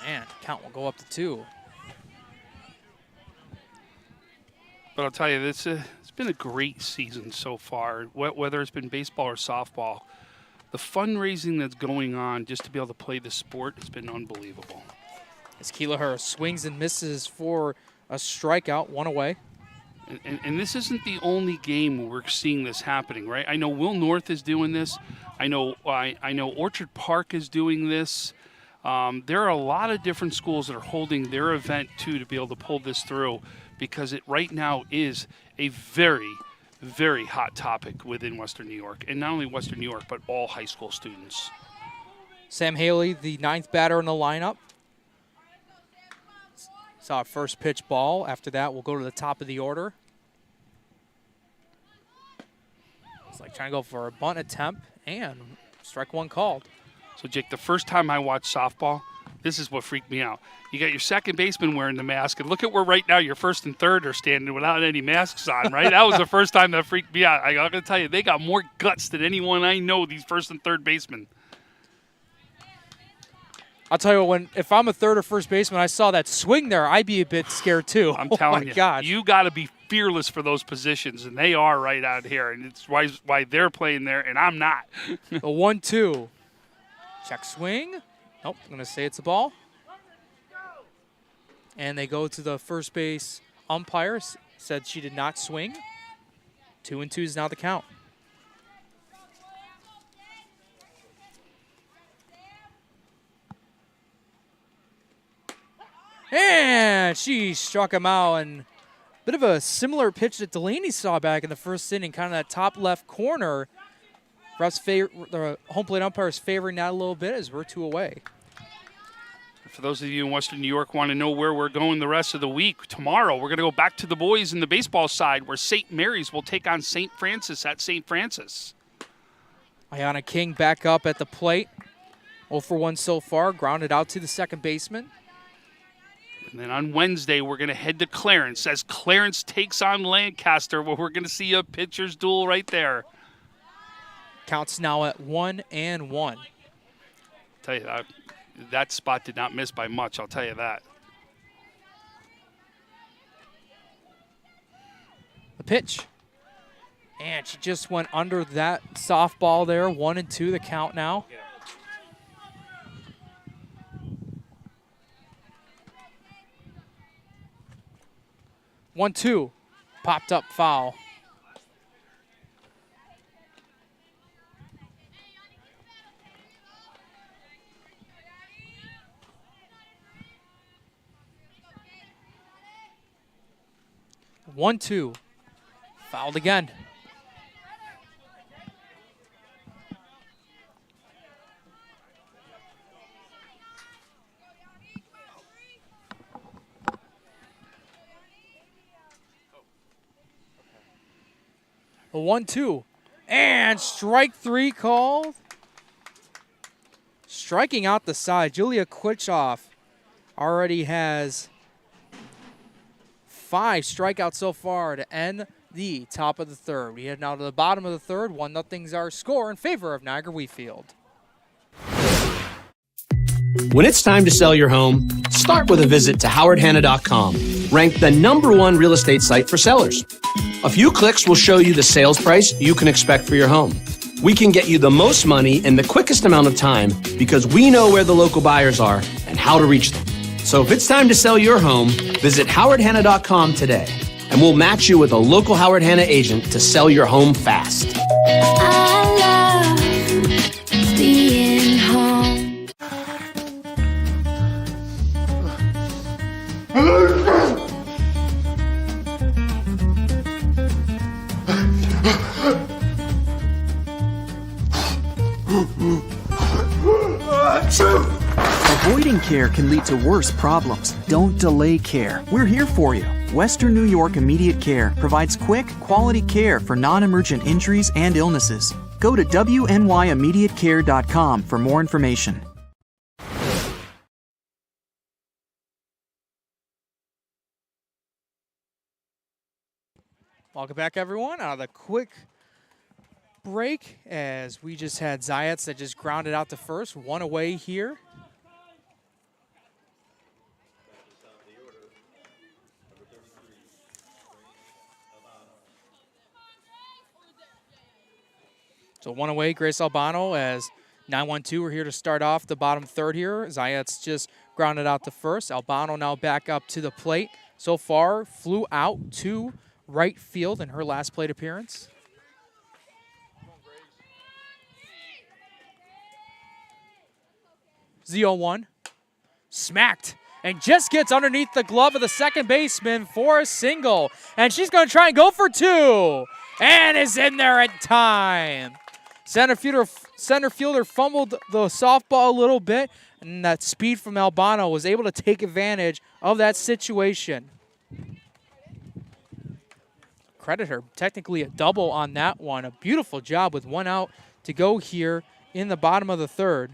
And count will go up to 2. But I'll tell you, it's been a great season so far, whether it's been baseball or softball. The fundraising that's going on just to be able to play the sport has been unbelievable. As Keelaher swings and misses for a strikeout, 1 away. And this isn't the only game where we're seeing this happening, right? I know Will North is doing this. I know Orchard Park is doing this. There are a lot of different schools that are holding their event, too, to be able to pull this through, because it right now is a very, very hot topic within Western New York. And not only Western New York, but all high school students. Sam Haley, the 9th batter in the lineup. Saw a first pitch ball. After that, we'll go to the top of the order. It's like trying to go for a bunt attempt, and strike 1 called. So, Jake, the first time I watched softball, this is what freaked me out. You got your second baseman wearing the mask, and look at where right now your first and third are standing without any masks on, right? That was the first time that freaked me out. I got to tell you, they got more guts than anyone I know, these first and third basemen. I'll tell you what, if I'm a third or first baseman, I saw that swing there, I'd be a bit scared too. I'm telling you, gosh. You got to be fearless for those positions, and they are right out here, and it's why they're playing there, and I'm not. A 1-2. Check swing. Nope, I'm going to say it's a ball. And they go to the first base umpire, said she did not swing. 2-2 is now the count. And she struck him out, and a bit of a similar pitch that Delaney saw back in the first inning, kind of that top left corner. The home plate umpire is favoring that a little bit as we're 2 away. For those of you in Western New York want to know where we're going the rest of the week, tomorrow we're going to go back to the boys in the baseball side, where St. Mary's will take on St. Francis at St. Francis. Ayana King back up at the plate. 0 for 1 so far, grounded out to the second baseman. And then on Wednesday, we're going to head to Clarence as Clarence takes on Lancaster, where we're going to see a pitcher's duel right there. Counts now at 1-1. Tell you that spot did not miss by much, I'll tell you that. The pitch. And she just went under that softball there. 1-2 the count now. Yeah. 1-2. Popped up foul. One, two. Fouled again. A 1-2. And strike 3 called. Striking out the side. Julia Kwitchoff already has 5 strikeouts so far to end the top of the third. We head now to the bottom of the third. 1-0's our score in favor of Niagara Wheatfield. When it's time to sell your home, start with a visit to howardhanna.com, ranked the #1 real estate site for sellers. A few clicks will show you the sales price you can expect for your home. We can get you the most money in the quickest amount of time because we know where the local buyers are and how to reach them. So if it's time to sell your home, visit howardhanna.com today, and we'll match you with a local Howard Hanna agent to sell your home fast. I love being home. Avoiding care can lead to worse problems. Don't delay care. We're here for you. Western New York Immediate Care provides quick, quality care for non-emergent injuries and illnesses. Go to wnyImmediatecare.com for more information. Welcome back, everyone. The quick break as we just had Zayats that just grounded out to first. One away here. So one away, Grace Albano, as 9-1-2. We're here to start off the bottom third here. Zayats just grounded out to first. Albano now back up to the plate. So far, flew out to right field in her last plate appearance. Z01, smacked, and just gets underneath the glove of the second baseman for a single. And she's going to try and go for two, and is in there in time. Center fielder fumbled the softball a little bit, and that speed from Albano was able to take advantage of that situation. Credit her, technically a double on that one. A beautiful job with one out to go here in the bottom of the third.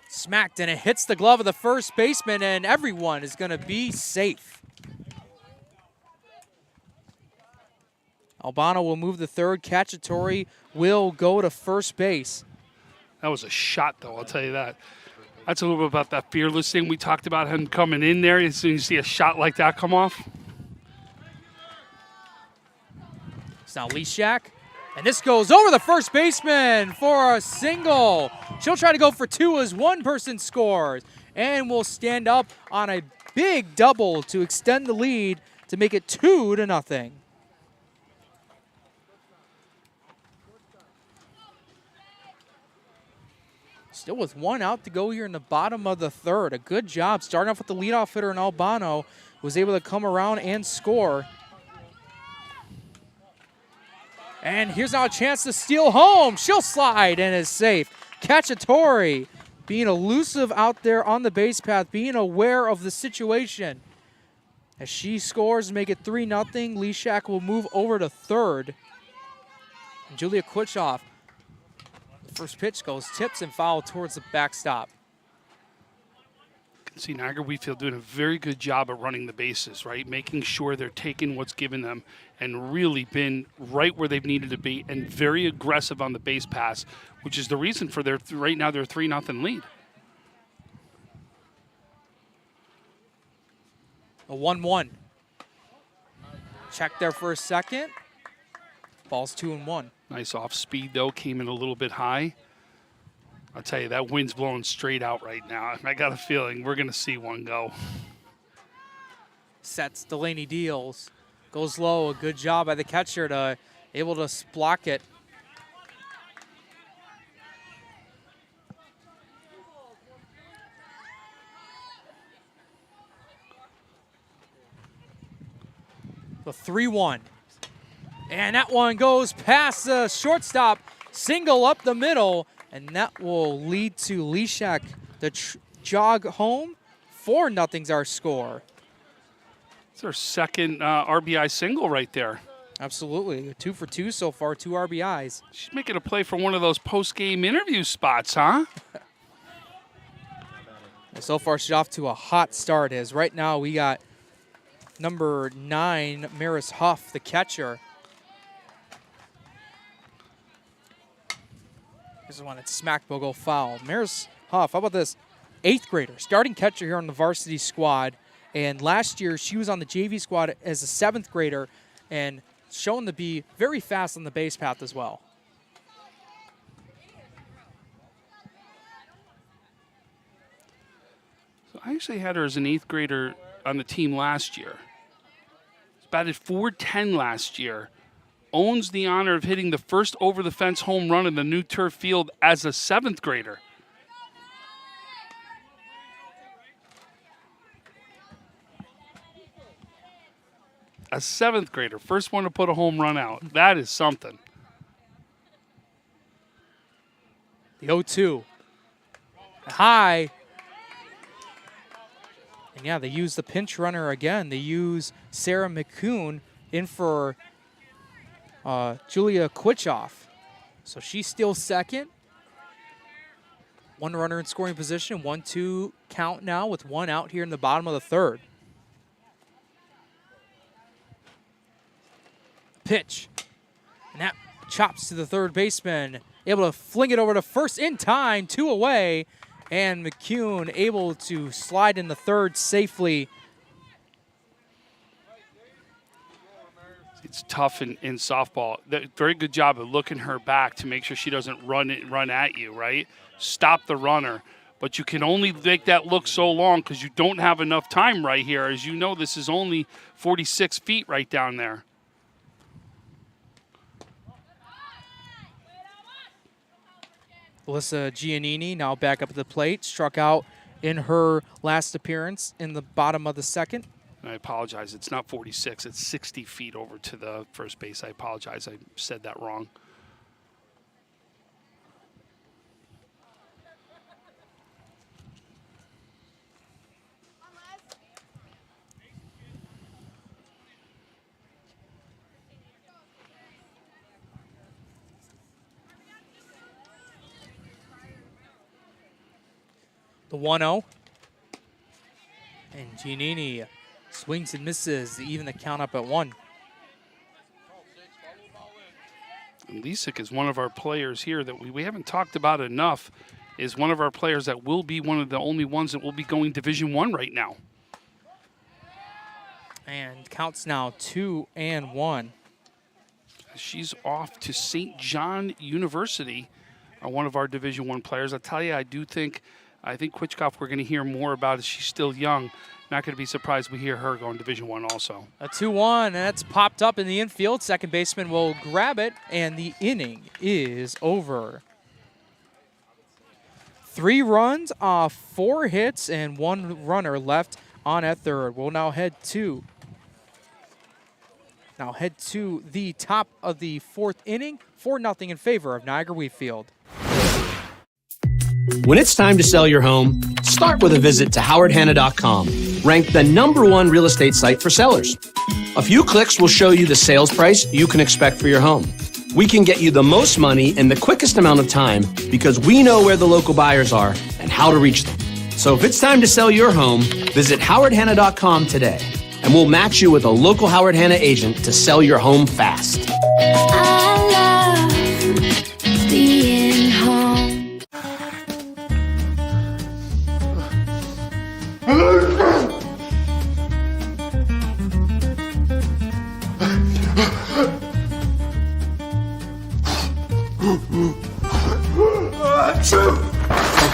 Smacked, and it hits the glove of the first baseman, and everyone is going to be safe. Albano will move the third. Cacciatore will go to first base. That was a shot, though, I'll tell you that. That's a little bit about that fearless thing we talked about, him coming in there as soon as you see a shot like that come off. It's now Leshak, and this goes over the first baseman for a single. She'll try to go for two as one person scores, and will stand up on a big double to extend the lead to make it 2-0. Still with one out to go here in the bottom of the third. A good job starting off with the leadoff hitter in Albano, who was able to come around and score. And here's now a chance to steal home. She'll slide and is safe. Cacciatore being elusive out there on the base path, being aware of the situation. As she scores to make it 3-0, Leshak will move over to third. And Julia Kutchoff, first pitch goes tips and foul towards the backstop. You can see Niagara Wheatfield doing a very good job of running the bases, right? Making sure they're taking what's given them and really been right where they've needed to be and very aggressive on the base pass, which is the reason for their right now their 3-0 lead. A 1-1. Check there for a second. Ball's 2-1. Nice off speed, though. Came in a little bit high. I'll tell you, that wind's blowing straight out right now. I got a feeling we're going to see one go. Sets Delaney deals. Goes low. A good job by the catcher to able to block it. The 3-1. And that one goes past the shortstop, single up the middle, and that will lead to Leshak to jog home. 4-0's our score. It's our second RBI single right there. Absolutely. 2 for 2 so far, 2 RBIs. She's making a play for one of those post-game interview spots, huh? So far, she's off to a hot start. As right now we got number 9, Maris Huff, the catcher. This is one that's smacked, will go foul. Maris Huff, how about this? 8th grader, starting catcher here on the varsity squad. And last year, she was on the JV squad as a 7th grader and shown to be very fast on the base path as well. So I actually had her as an 8th grader on the team last year. Batted .410 last year. Owns the honor of hitting the first over-the-fence home run in the new turf field as a 7th grader. A 7th grader, first one to put a home run out. That is something. The 0-2. High. And yeah, they use the pinch runner again. They use Sarah McCoon in for Julia Kwitchoff. So she's still second. One runner in scoring position, 1-2 count now with one out here in the bottom of the 3rd. Pitch. And that chops to the 3rd baseman. Able to fling it over to first in time, 2 away. And McCune able to slide in the 3rd safely. It's tough in softball. Very good job of looking her back to make sure she doesn't run at you, right? Stop the runner. But you can only make that look so long because you don't have enough time right here. As you know, this is only 46 feet right down there. Alyssa Giannini now back up at the plate. Struck out in her last appearance in the bottom of the 2nd. And I apologize. It's not 46. It's 60 feet over to the first base. I apologize. I said that wrong. The 1-0. And Giannini swings and misses to even the count up at 1. And Lisick is one of our players here that we haven't talked about enough, is one of our players that will be one of the only ones that will be going Division I right now. And counts now 2-1. She's off to St. John University, one of our Division I players. I tell you, I think Kwitchoff we're going to hear more about as she's still young. Not going to be surprised we hear her going Division I also. A 2-1, and that's popped up in the infield. Second baseman will grab it, and the inning is over. 3 runs off 4 hits and 1 runner left on at 3rd. We'll now head to the top of the 4th inning. 4-0 in favor of Niagara Wheatfield. When it's time to sell your home, start with a visit to howardhanna.com, ranked the #1 real estate site for sellers. A few clicks will show you the sales price you can expect for your home. We can get you the most money in the quickest amount of time because we know where the local buyers are and how to reach them. So if it's time to sell your home, visit howardhanna.com today, and we'll match you with a local Howard Hanna agent to sell your home fast. I love being home.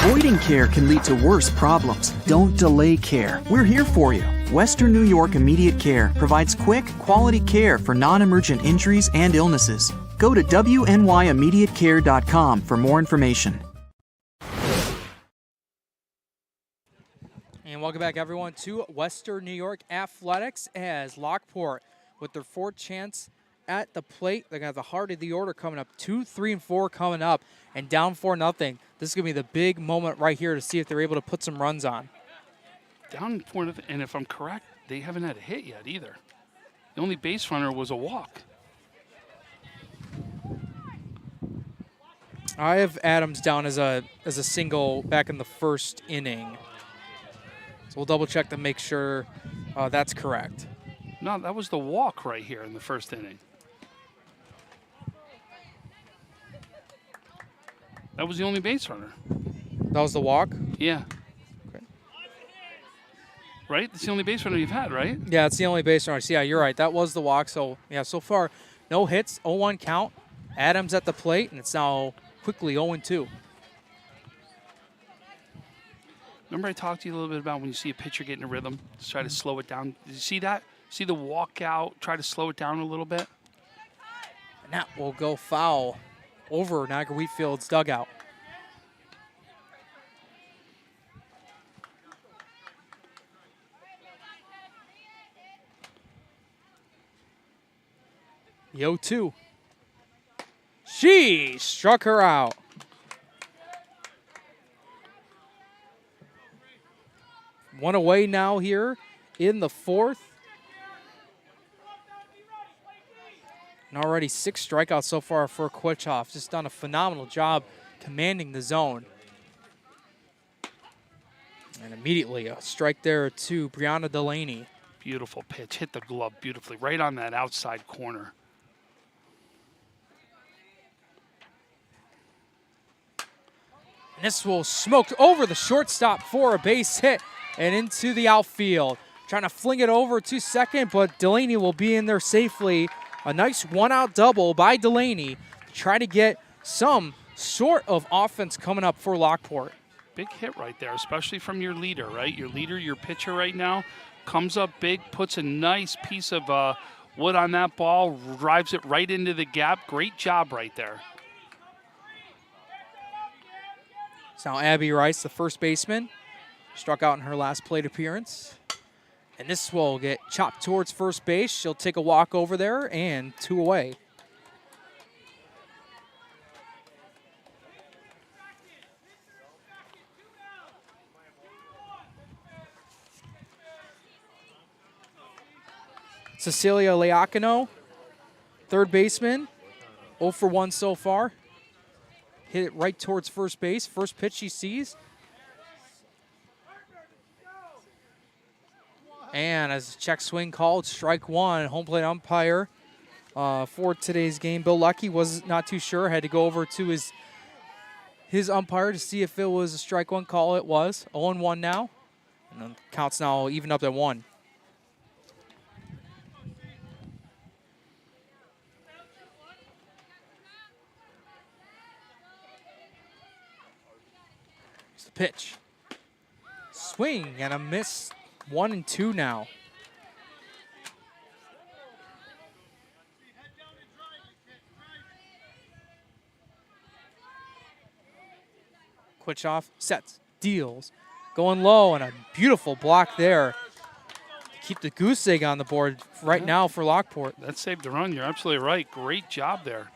Avoiding care can lead to worse problems. Don't delay care. We're here for you. Western New York Immediate Care provides quick, quality care for non-emergent injuries and illnesses. Go to wnyImmediatecare.com for more information. And welcome back, everyone, to Western New York Athletics as Lockport with their 4th chance at the plate. They got the heart of the order coming up. 2, 3, and 4 coming up, and down 4-0. This is going to be the big moment right here to see if they're able to put some runs on. Down 4-0, and if I'm correct, they haven't had a hit yet either. The only base runner was a walk. I have Adams down as a single back in the 1st inning. So we'll double check to make sure that's correct. No, that was the walk right here in the 1st inning. That was the only base runner. That was the walk? Yeah. Okay. Right? That's the only base runner you've had, right? Yeah, it's the only base runner. So, yeah, you're right. That was the walk. So, yeah, so far, no hits, 0-1 count. Adams at the plate, and it's now quickly 0-2. Remember I talked to you a little bit about when you see a pitcher getting a rhythm, just try to slow it down. Did you see that? See the walk out, try to slow it down a little bit? And that will go foul over Niagara Wheatfield's dugout. The 0-2. She struck her out. One away now here in the fourth. And already 6 strikeouts so far for Kwichoff. Just done a phenomenal job commanding the zone. And immediately a strike there to Brianna Delaney. Beautiful pitch, hit the glove beautifully, right on that outside corner. And this will smoke over the shortstop for a base hit and into the outfield. Trying to fling it over to second, but Delaney will be in there safely. A nice one-out double by Delaney to try to get some sort of offense coming up for Lockport. Big hit right there, especially from your leader, right? Your leader, your pitcher right now, comes up big, puts a nice piece of wood on that ball, drives it right into the gap. Great job right there. So now Abby Rice, the first baseman, struck out in her last plate appearance. And this will get chopped towards first base. She'll take a walk over there, and 2 away. Cecilia Leacano, third baseman, 0 for 1 so far. Hit it right towards first base. First pitch she sees. And as a check swing called, strike one. Home plate umpire for today's game, Bill Lucky, was not too sure. Had to go over to his umpire to see if it was a strike one call. It was. 0-1 now. And the count's now even up at 1. Here's the pitch. Swing and a miss. 1-2 now. Kwichoff sets, deals, going low, and a beautiful block there to keep the goose egg on the board right now for Lockport. That saved the run. You're absolutely right. Great job there.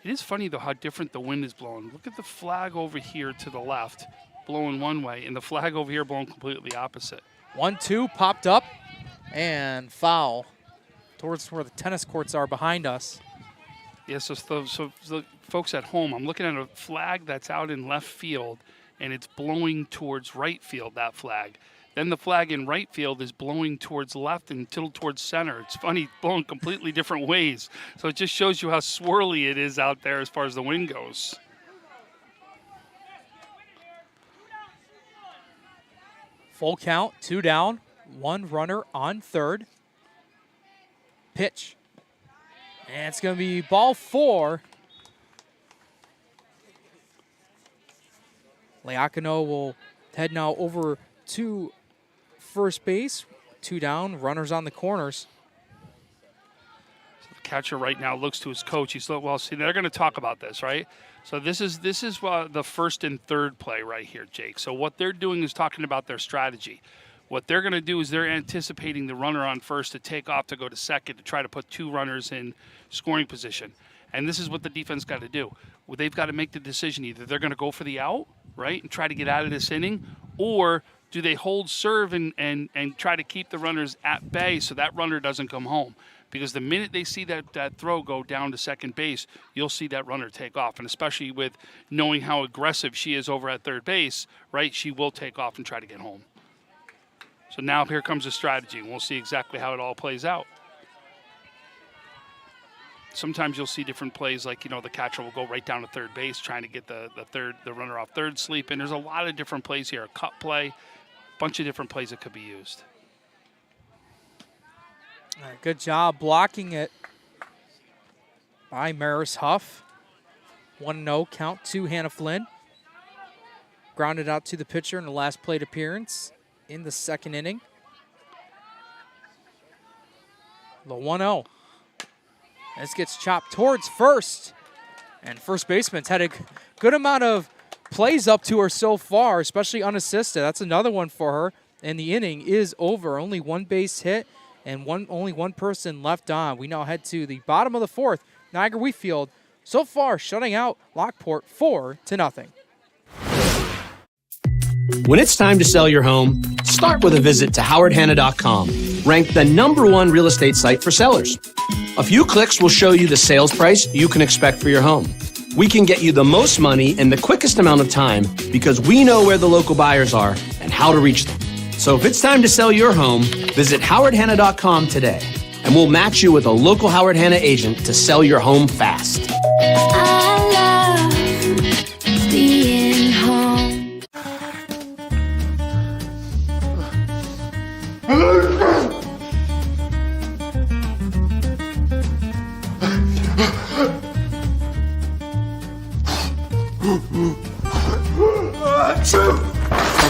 It is funny, though, how different the wind is blowing. Look at the flag over here to the left, blowing one way, and the flag over here blowing completely opposite. 1-2 popped up and foul towards where the tennis courts are behind us. Yeah, so the folks at home, I'm looking at a flag that's out in left field, and it's blowing towards right field, that flag. Then the flag in right field is blowing towards left and tilted towards center. It's funny, blowing completely different ways. So it just shows you how swirly it is out there as far as the wind goes. Full count, 2 down, 1 runner on third. Pitch. And it's going to be ball 4. Leacano will head now over to first base. 2 down, runners on the corners. So the catcher right now looks to his coach. He's like, well, see, they're going to talk about this, right? So this is the first and third play right here, Jake. So what they're doing is talking about their strategy. What they're going to do is they're anticipating the runner on first to take off to go to second to try to put 2 runners in scoring position. And this is what the defense got to do. Well, they've got to make the decision. Either they're going to go for the out, right, and try to get out of this inning, or do they hold serve and try to keep the runners at bay so that runner doesn't come home? Because the minute they see that throw go down to second base, you'll see that runner take off. And especially with knowing how aggressive she is over at third base, right, she will take off and try to get home. So now here comes the strategy, and we'll see exactly how it all plays out. sometimes you'll see different plays, like, the catcher will go right down to third base trying to get the runner off third sleeping. There's a lot of different plays here, a cut play, bunch of different plays that could be used. All right, good job blocking it by Maris Huff. 1-0 count to Hannah Flynn. Grounded out to the pitcher in the last plate appearance in the second inning. The 1-0. This gets chopped towards first. And first baseman's had a good amount of plays up to her so far, especially unassisted. That's another one for her. And the inning is over. Only one base hit and only one person left on. We now head to the bottom of the fourth. Niagara Wheatfield so far shutting out Lockport 4-0. When it's time to sell your home, start with a visit to howardhanna.com, ranked the #1 real estate site for sellers. A few clicks will show you the sales price you can expect for your home. We can get you the most money in the quickest amount of time because we know where the local buyers are and how to reach them. So if it's time to sell your home, visit howardhanna.com today, and we'll match you with a local Howard Hanna agent to sell your home fast. I love being home.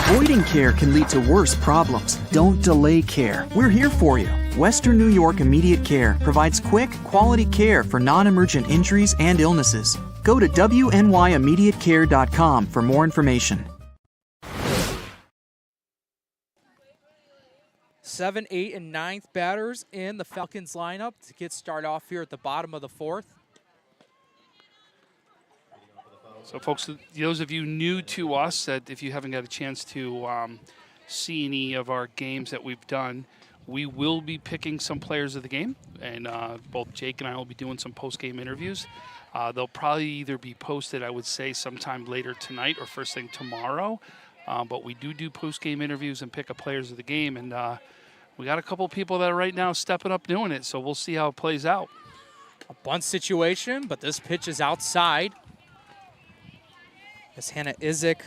Avoiding care can lead to worse problems. Don't delay care. We're here for you. Western New York Immediate Care provides quick, quality care for non-emergent injuries and illnesses. Go to wnyImmediatecare.com for more information. 7th, 8th, and 9th batters in the Falcons lineup to get started off here at the bottom of the fourth. So, folks, those of you new to us, that if you haven't got a chance to see any of our games that we've done, we will be picking some players of the game, and both Jake and I will be doing some post-game interviews. They'll probably either be posted, I would say, sometime later tonight or first thing tomorrow. But we do post-game interviews and pick up players of the game, and we got a couple people that are right now stepping up doing it, so we'll see how it plays out. A bunt situation, but this pitch is outside. As Hannah Izek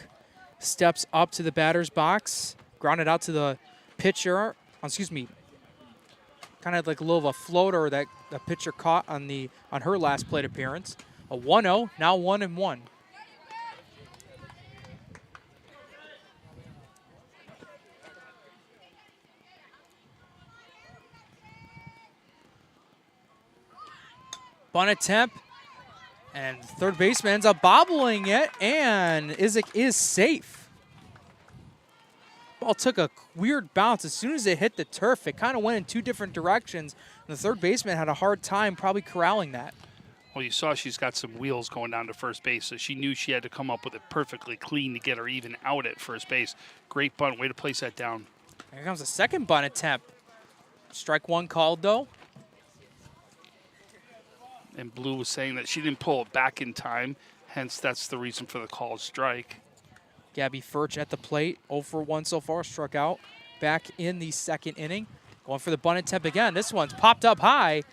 steps up to the batter's box, grounded out to the pitcher. Kind of like a little of a floater that the pitcher caught on her last plate appearance. A 1-0, now 1-1. Bunt attempt. And third baseman ends up bobbling it, and Izek is safe. Ball took a weird bounce. As soon as it hit the turf, it kind of went in two different directions, and the third baseman had a hard time probably corralling that. Well, you saw she's got some wheels going down to first base, so she knew she had to come up with it perfectly clean to get her even out at first base. Great bunt. Way to place that down. Here comes the second bunt attempt. Strike one called, though. And Blue was saying that she didn't pull it back in time, hence that's the reason for the called strike. Gabby Furch at the plate, 0 for 1 so far, struck out back in the second inning. Going for the bunt attempt again. This one's popped up high,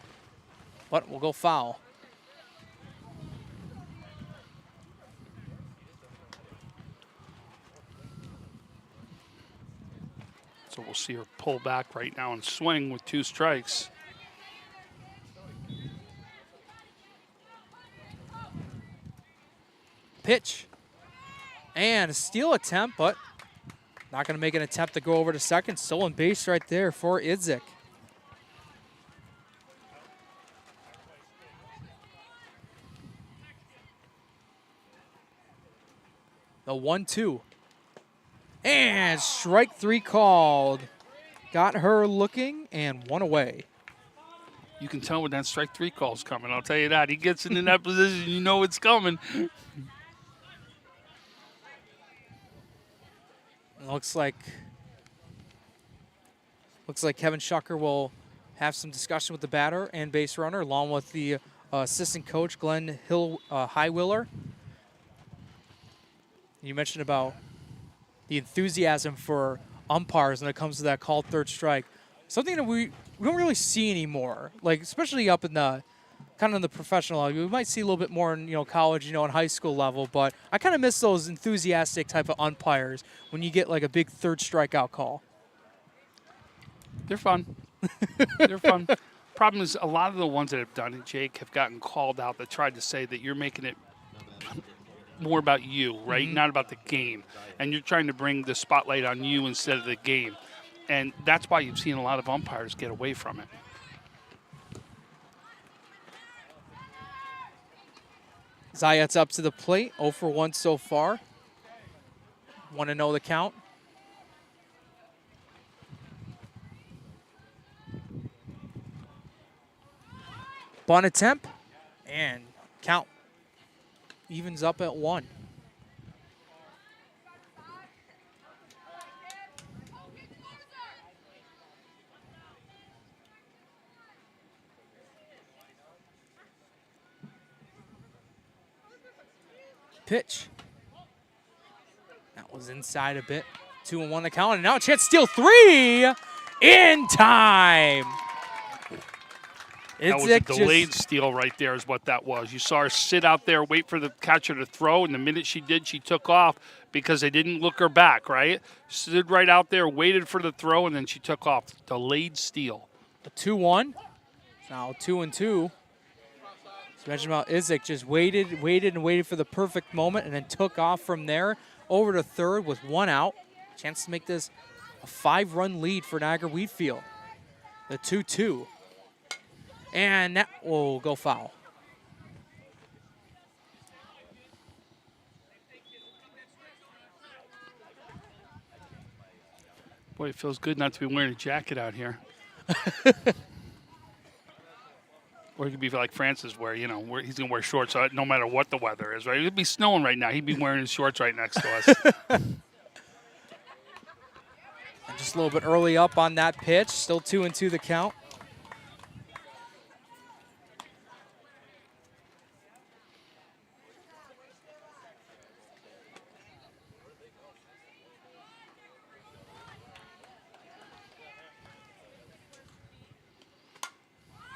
but will go foul. So we'll see her pull back right now and swing with 2 strikes. Pitch and a steal attempt, but not going to make an attempt to go over to second. Stolen base right there for Izek. The 1-2. And strike 3 called. Got her looking and one away. You can tell when that strike 3 call's coming, I'll tell you that. He gets in that position, you know it's coming. Looks like Kevin Shucker will have some discussion with the batter and base runner, along with the assistant coach, Glenn Highwiller. You mentioned about the enthusiasm for umpires when it comes to that called third strike. Something that we don't really see anymore, like especially up in the kind of the professional level. We might see a little bit more in college, in high school level, but I kind of miss those enthusiastic type of umpires when you get like a big third strikeout call. They're fun. They're fun. Problem is, a lot of the ones that have done it, Jake, have gotten called out that tried to say that you're making it more about you, right? Not about the game. And you're trying to bring the spotlight on you instead of the game. And that's why you've seen a lot of umpires get away from it. Zayat's up to the plate, 0 for 1 so far. Want to know the count? Bunt attempt, and count evens up at 1. Pitch. That was inside a bit. 2-1 the count, and now a chance to steal 3 in time. That was a delayed steal right there is what that was. You saw her sit out there, wait for the catcher to throw, and the minute she did, she took off because they didn't look her back, right? Stood right out there, waited for the throw, and then she took off. Delayed steal. A 2-1. Now 2-2. So imagine about Isaac just waited for the perfect moment and then took off from there over to third with 1 out. Chance to make this a 5-run lead for Niagara Wheatfield. The 2-2. And that will go foul. Boy, it feels good not to be wearing a jacket out here. Or it could be like Francis, where he's going to wear shorts no matter what the weather is, right? It'd be snowing right now. He'd be wearing his shorts right next to us. And just a little bit early up on that pitch. Still 2-2 the count.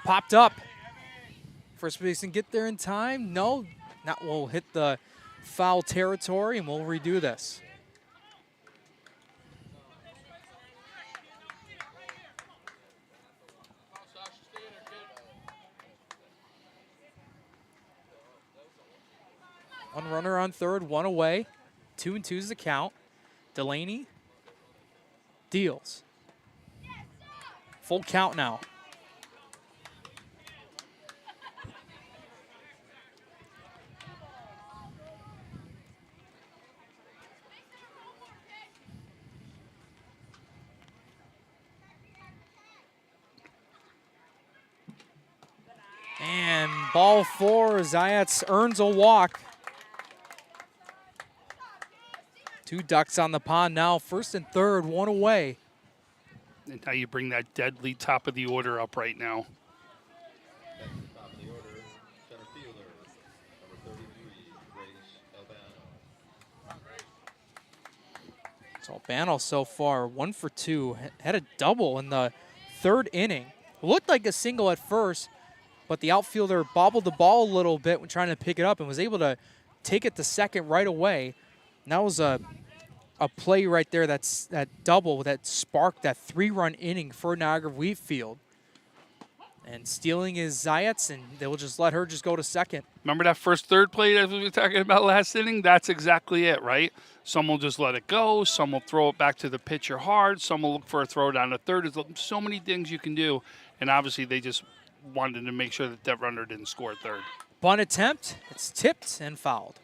Popped up. First baseman get there in time? No, not. We'll hit the foul territory and we'll redo this. One runner on third, 1 away. 2-2 is the count. Delaney deals. Full count now. And ball 4, Zayats earns a walk. 2 ducks on the pond now, first and third, 1 away. And now you bring that deadly top of the order up right now. Top of the order, center fielder, number 33, Grace Albano. So Albano so far, 1 for 2. Had a double in the 3rd inning. Looked like a single at first, but the outfielder bobbled the ball a little bit when trying to pick it up and was able to take it to second right away. And that was a play right there, that double that sparked that 3-run inning for Niagara Wheatfield. And stealing is Zayats, and they will just let her just go to second. Remember that third play that we were talking about last inning? That's exactly it, right? Some will just let it go. Some will throw it back to the pitcher hard. Some will look for a throw down to third. There's so many things you can do, and obviously they just wanted to make sure that that runner didn't score at third. Bunt attempt. It's tipped and fouled.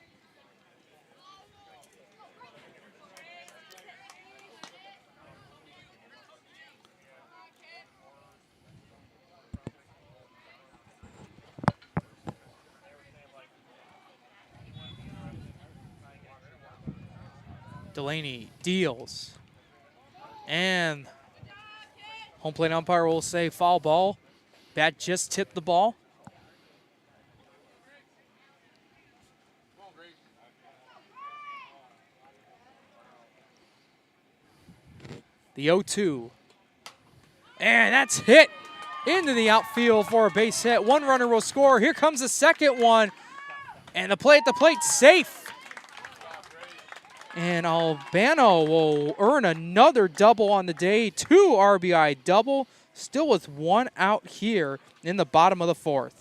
Delaney deals. And home plate umpire will say foul ball. Bat just tipped the ball. The 0-2. And that's hit into the outfield for a base hit. One runner will score. Here comes the second one. And the play at the plate, safe. And Albano will earn another double on the day. 2 RBI double, still with 1 out here in the bottom of the 4th.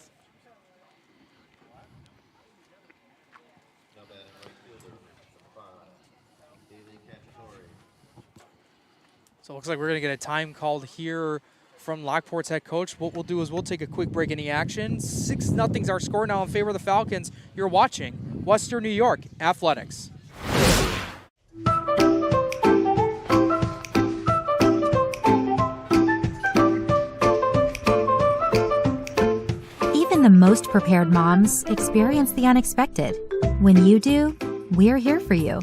So it looks like we're going to get a time called here from Lockport's head coach. What we'll do is we'll take a quick break in the action. 6-0's our score now in favor of the Falcons. You're watching Western New York Athletics. Even the most prepared moms experience the unexpected. When you do, we're here for you.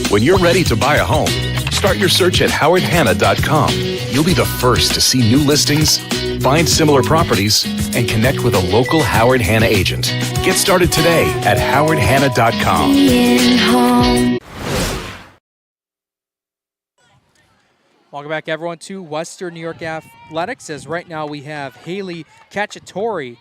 When you're ready to buy a home, start your search at howardhanna.com. You'll be the first to see new listings, find similar properties, and connect with a local Howard Hanna agent. Get started today at howardhanna.com. Welcome back, everyone, to Western New York Athletics, as right now we have Haley Cacciatore.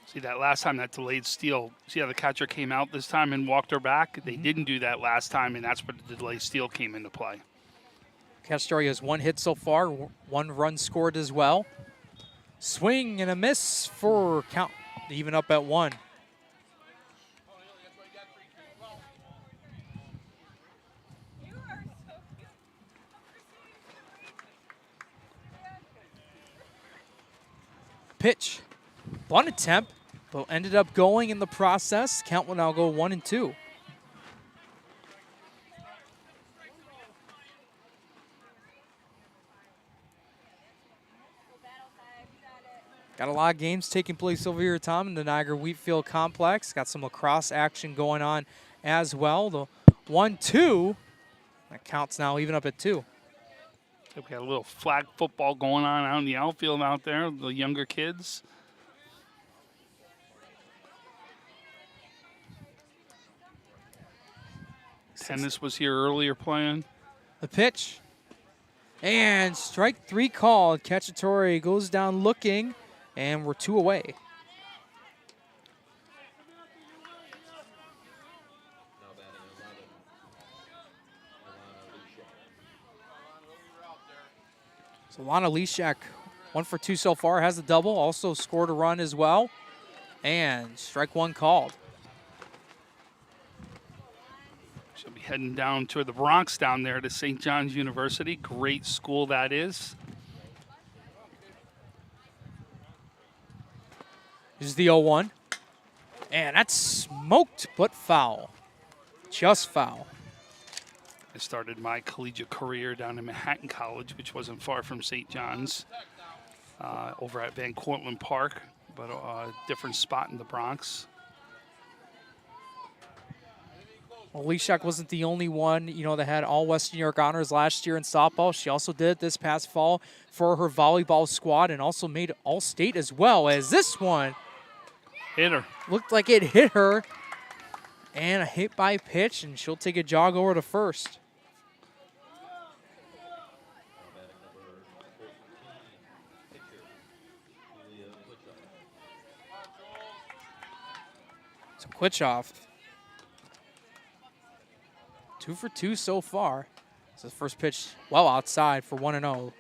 See that last time, that delayed steal. See how the catcher came out this time and walked her back? They didn't do that last time, and that's where the delayed steal came into play. Cacciatore has 1 hit so far, 1 run scored as well. Swing and a miss for count, even up at 1. Pitch, one attempt, but ended up going in the process. Count will now go 1-2. Got a lot of games taking place over here, Tom, in the Niagara Wheatfield complex. Got some lacrosse action going on as well. The 1-2, that counts now even up at 2. We got a little flag football going on out in the outfield out there, the younger kids. Tennis was here earlier playing. The pitch. And strike 3 called. Cacciatore goes down looking, and we're 2 away. So Lana Leshak, 1 for 2 so far, has a double, also scored a run as well. And strike 1 called. She'll be heading down to the Bronx down there to St. John's University. Great school that is. Here's the 0-1. And that's smoked, but foul. Just foul. I started my collegiate career down in Manhattan College, which wasn't far from St. John's, over at Van Cortlandt Park, but a different spot in the Bronx. Well, Leshak wasn't the only one, that had all Western New York honors last year in softball. She also did it this past fall for her volleyball squad and also made All-State as well, as this one hit her. Looked like it hit her. And a hit by pitch, and she'll take a jog over to first. So Quitchoff, 2 for 2 so far. So the first pitch well outside for 1-0.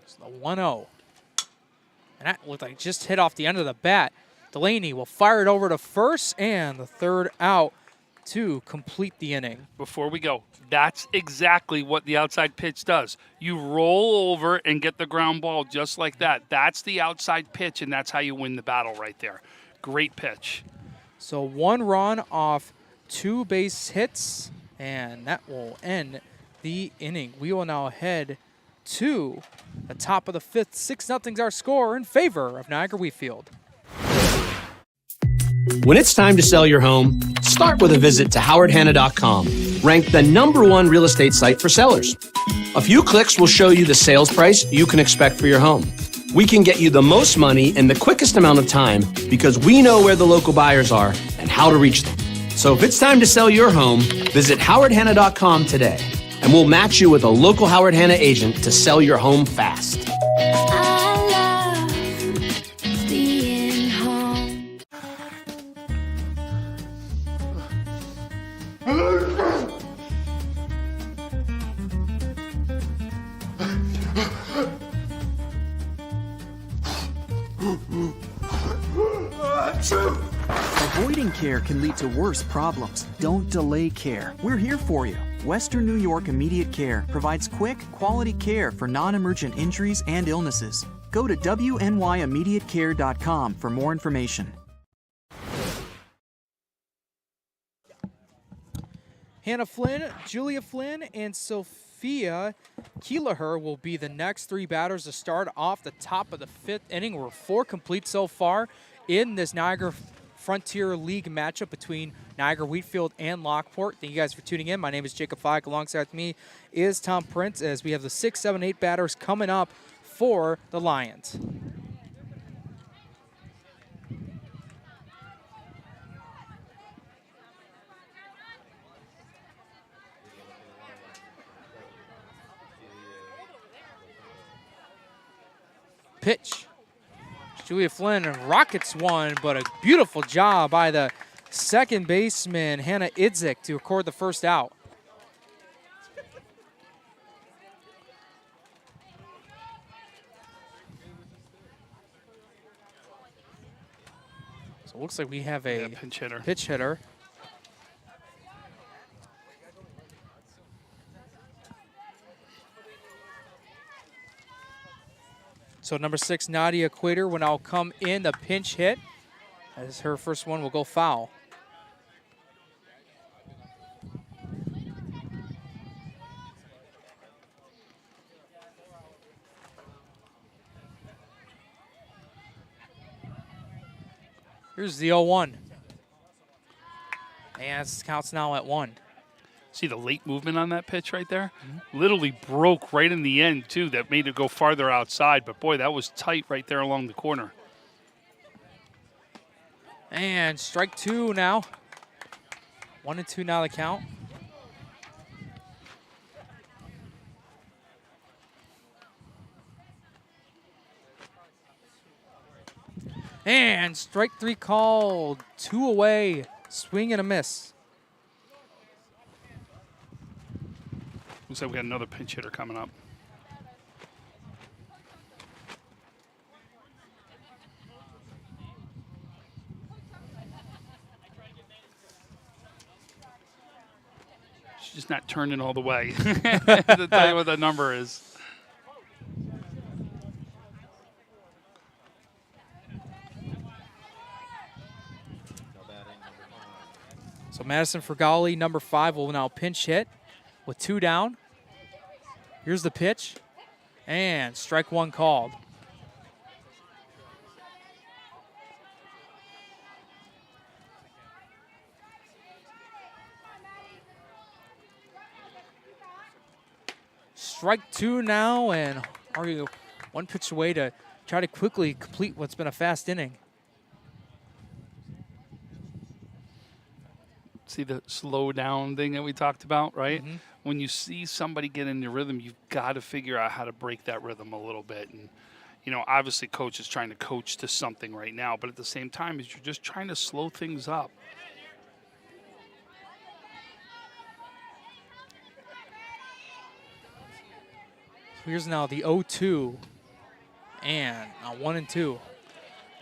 So the 1-0. And that looked like just hit off the end of the bat. Delaney will fire it over to first, and the 3rd out to complete the inning. Before we go, that's exactly what the outside pitch does. You roll over and get the ground ball just like that. That's the outside pitch, and that's how you win the battle right there. Great pitch. So 1 run off 2 base hits, and that will end the inning. We will now head to the top of the 5th. 6-0's our score in favor of Niagara Wheatfield. When it's time to sell your home, start with a visit to howardhanna.com, ranked the #1 real estate site for sellers. A few clicks will show you the sales price you can expect for your home. We can get you the most money in the quickest amount of time because we know where the local buyers are and how to reach them. So if it's time to sell your home, visit howardhanna.com today, and we'll match you with a local Howard Hanna agent to sell your home fast. I love being home. Avoiding care can lead to worse problems. Don't delay care. We're here for you. Western New York Immediate Care provides quick, quality care for non-emergent injuries and illnesses. Go to wnyImmediatecare.com for more information. Hannah Flynn, Julia Flynn, and Sophia Keelaher will be the next three batters to start off the top of the fifth inning. We're 4 complete so far in this Niagara Frontier League matchup between Niagara Wheatfield and Lockport. Thank you guys for tuning in. My name is Jacob Fike. Alongside with me is Tom Prince as we have the 6, 7, 8 batters coming up for the Lions. Pitch. Julia Flynn rockets one, but a beautiful job by the second baseman, Hannah Idzik, to record the first out. So it looks like we have a pinch hitter. Pitch hitter. So number 6, Nadia Quater, will now come in the pinch hit, as her first one will go foul. Here's the 0-1. And this counts now at 1. See the late movement on that pitch right there? Mm-hmm. Literally broke right in the end, too. That made it go farther outside. But, boy, that was tight right there along the corner. And strike 2 now. 1-2 now the count. And strike 3 called. 2 away. Swing and a miss. Looks like we got another pinch hitter coming up. She's just not turning all the way. To tell you what the number is. So Madison Fergali, number 5, will now pinch hit with 2 down. Here's the pitch. And strike 1 called. Strike 2 now, and are you 1 pitch away to try to quickly complete what's been a fast inning. See the slow down thing that we talked about, right? Mm-hmm. When you see somebody get in the rhythm, you've got to figure out how to break that rhythm a little bit. And, you know, obviously coach is trying to coach to something right now, but at the same time, you're just trying to slow things up. Here's now the 0-2 and 1-2.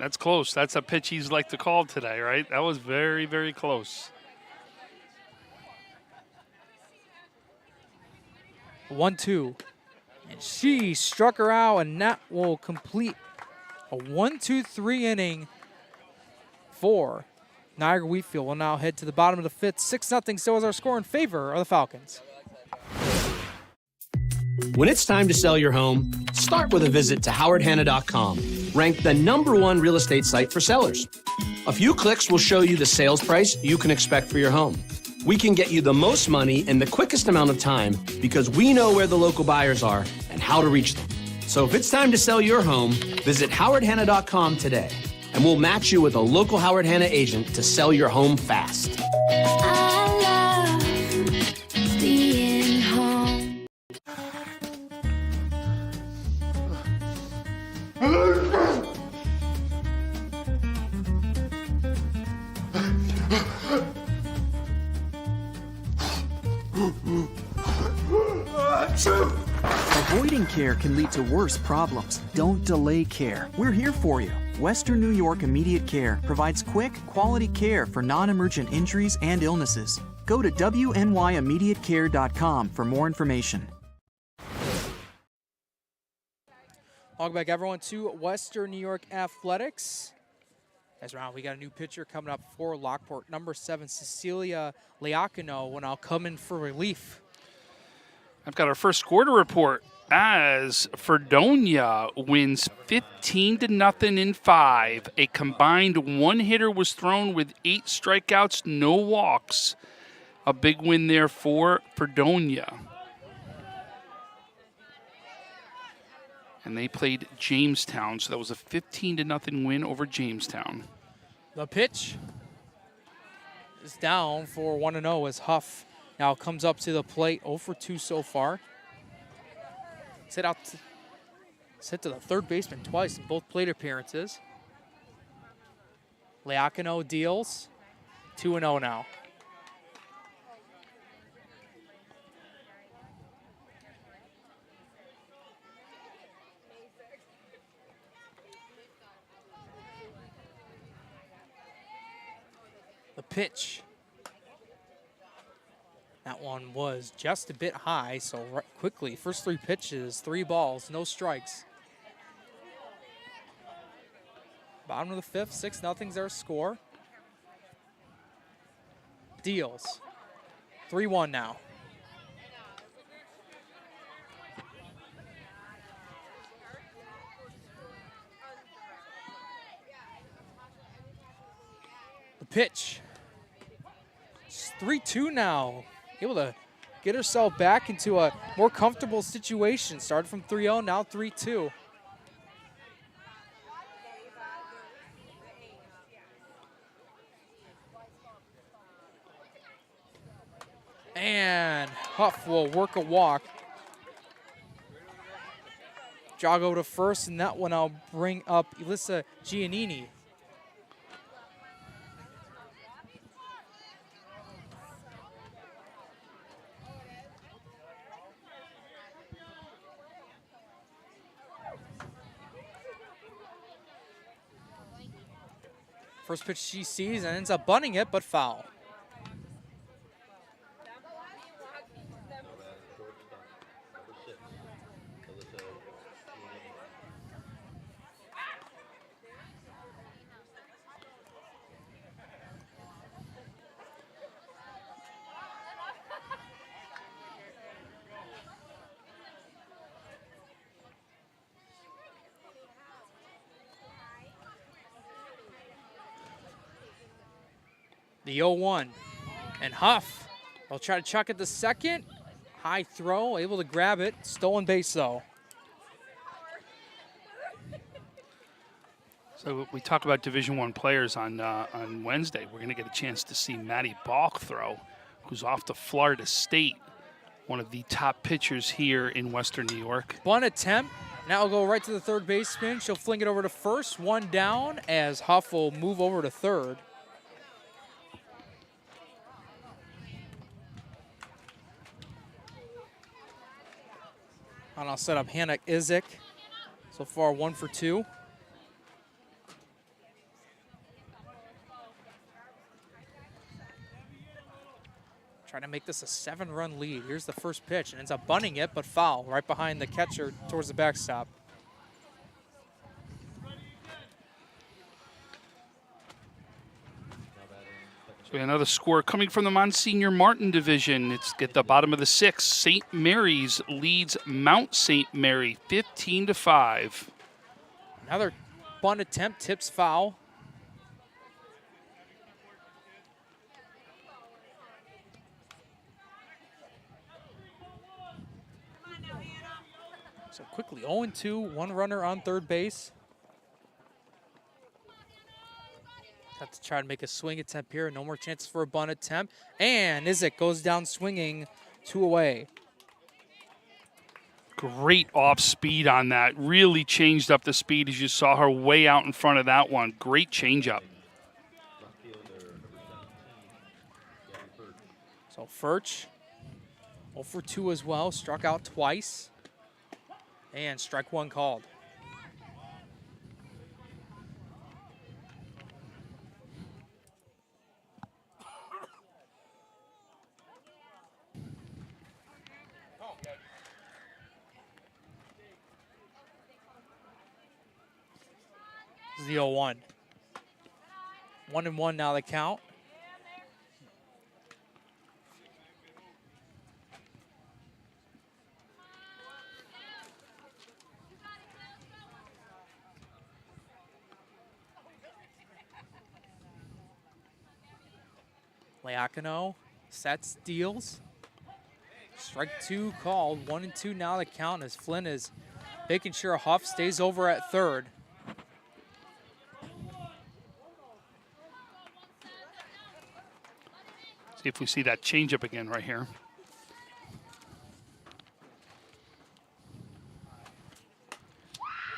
That's close. That's a pitch he's like to call today, right? That was very, very close. 1-2. And she struck her out, and that will complete a 1-2-3 inning for Niagara Wheatfield. Will now head to the bottom of the 5th. 6-0, so is our score in favor of the Falcons. When it's time to sell your home, start with a visit to howardhanna.com, ranked the #1 real estate site for sellers. A few clicks will show you the sales price you can expect for your home. We can get you the most money in the quickest amount of time because we know where the local buyers are and how to reach them. So if it's time to sell your home, visit howardhanna.com today, and we'll match you with a local Howard Hanna agent to sell your home fast. I love being home. Avoiding care can lead to worse problems. Don't delay care. We're here for you. Western New York Immediate Care provides quick, quality care for non-emergent injuries and illnesses. Go to wnyImmediatecare.com for more information. Welcome back, everyone, to Western New York Athletics. As round, we got a new pitcher coming up for Lockport. Number 7, Cecilia Liacano, will now come in for relief. I've got our first quarter report as Fredonia wins 15-0 in 5. A combined one hitter was thrown with 8 strikeouts, no walks. A big win there for Fredonia. And they played Jamestown, so that was a 15-0 win over Jamestown. The pitch is down for 1-0 as Huff now comes up to the plate, 0 for 2 so far. It's hit to the third baseman twice in both plate appearances. Liacano deals, 2-0 now. The pitch. That one was just a bit high, so quickly, first 3 pitches, 3 balls, no strikes. Bottom of the 5th, 6-0's our score. Deals. 3-1 now. The pitch. It's 3-2 now. Able to get herself back into a more comfortable situation. Started from 3-0, now 3-2. And Huff will work a walk. Jog over to first, and that one I'll bring up Elissa Giannini. First pitch she sees and ends up bunting it, but foul. The 0-1, and Huff will try to chuck it to second. High throw, able to grab it. Stolen base, though. So we talk about Division I players on Wednesday. We're going to get a chance to see Maddie Balk throw, who's off to Florida State, one of the top pitchers here in Western New York. Bunt attempt. Now it'll go right to the third baseman. She'll fling it over to first. 1 down as Huff will move over to third. And I'll set up Hannah Izik. So far, 1 for 2. Trying to make this a 7-run lead. Here's the first pitch, and ends up bunting it, but foul right behind the catcher towards the backstop. So we have another score coming from the Monsignor Martin division. It's at the bottom of the 6th. St. Mary's leads Mount St. Mary 15-5. Another bunt attempt, tips foul. So quickly 0-2, one runner on third base. Have to try to make a swing attempt here. No more chances for a bunt attempt. And Nizick goes down swinging, 2 away. Great off speed on that. Really changed up the speed as you saw her way out in front of that one. Great changeup. So Furch, 0 for 2 as well, struck out twice. And strike one called. This is the 0-1. 1-1 now the count. Leacano sets, deals. Strike 2 called. 1-2 now the count as Flynn is making sure Huff stays over at third. See if we see that changeup again right here.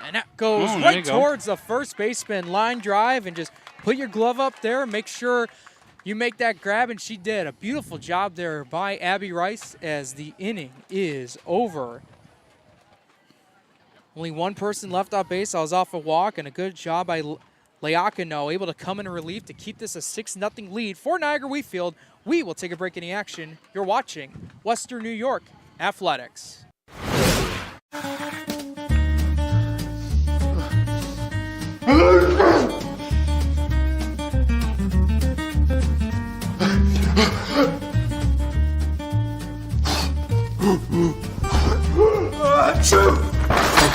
And that goes right towards the first baseman line drive, and just put your glove up there, make sure you make that grab, and she did. A beautiful job there by Abby Rice as the inning is over. Only one person left on base. I was off a walk, and a good job by Leacano, able to come in relief to keep this a 6-0 lead for Niagara Wheatfield. We will take a break in the action. You're watching Western New York Athletics.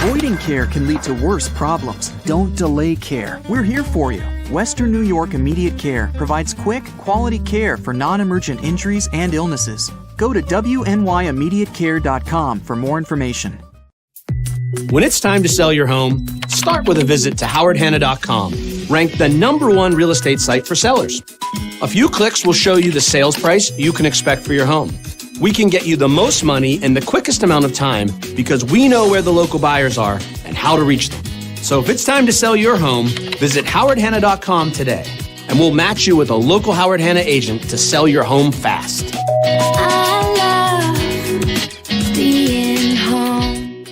Avoiding care can lead to worse problems. Don't delay care. We're here for you. Western New York Immediate Care provides quick, quality care for non-emergent injuries and illnesses. Go to wnyimmediatecare.com for more information. When it's time to sell your home, start with a visit to howardhanna.com, ranked the #1 real estate site for sellers. A few clicks will show you the sales price you can expect for your home. We can get you the most money in the quickest amount of time because we know where the local buyers are and how to reach them. So if it's time to sell your home, visit howardhanna.com today, and we'll match you with a local Howard Hanna agent to sell your home fast. I love being home.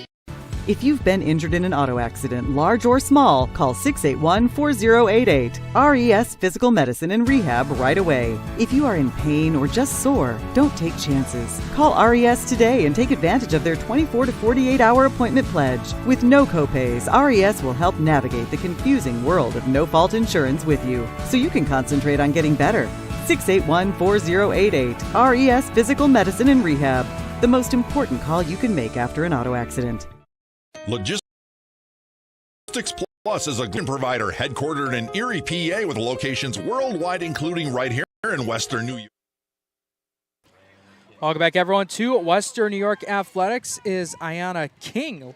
If you've been injured in an auto accident, large or small, call 681-4088. RES Physical Medicine and Rehab right away. If you are in pain or just sore, don't take chances. Call RES today and take advantage of their 24 to 48-hour appointment pledge. With no copays, RES will help navigate the confusing world of no-fault insurance with you, so you can concentrate on getting better. 681-4088. RES Physical Medicine and Rehab. The most important call you can make after an auto accident. Logistics Plus is a good provider headquartered in Erie, PA, with locations worldwide, including right here in Western New York. Welcome back, everyone, to Western New York Athletics. Is Ayana King.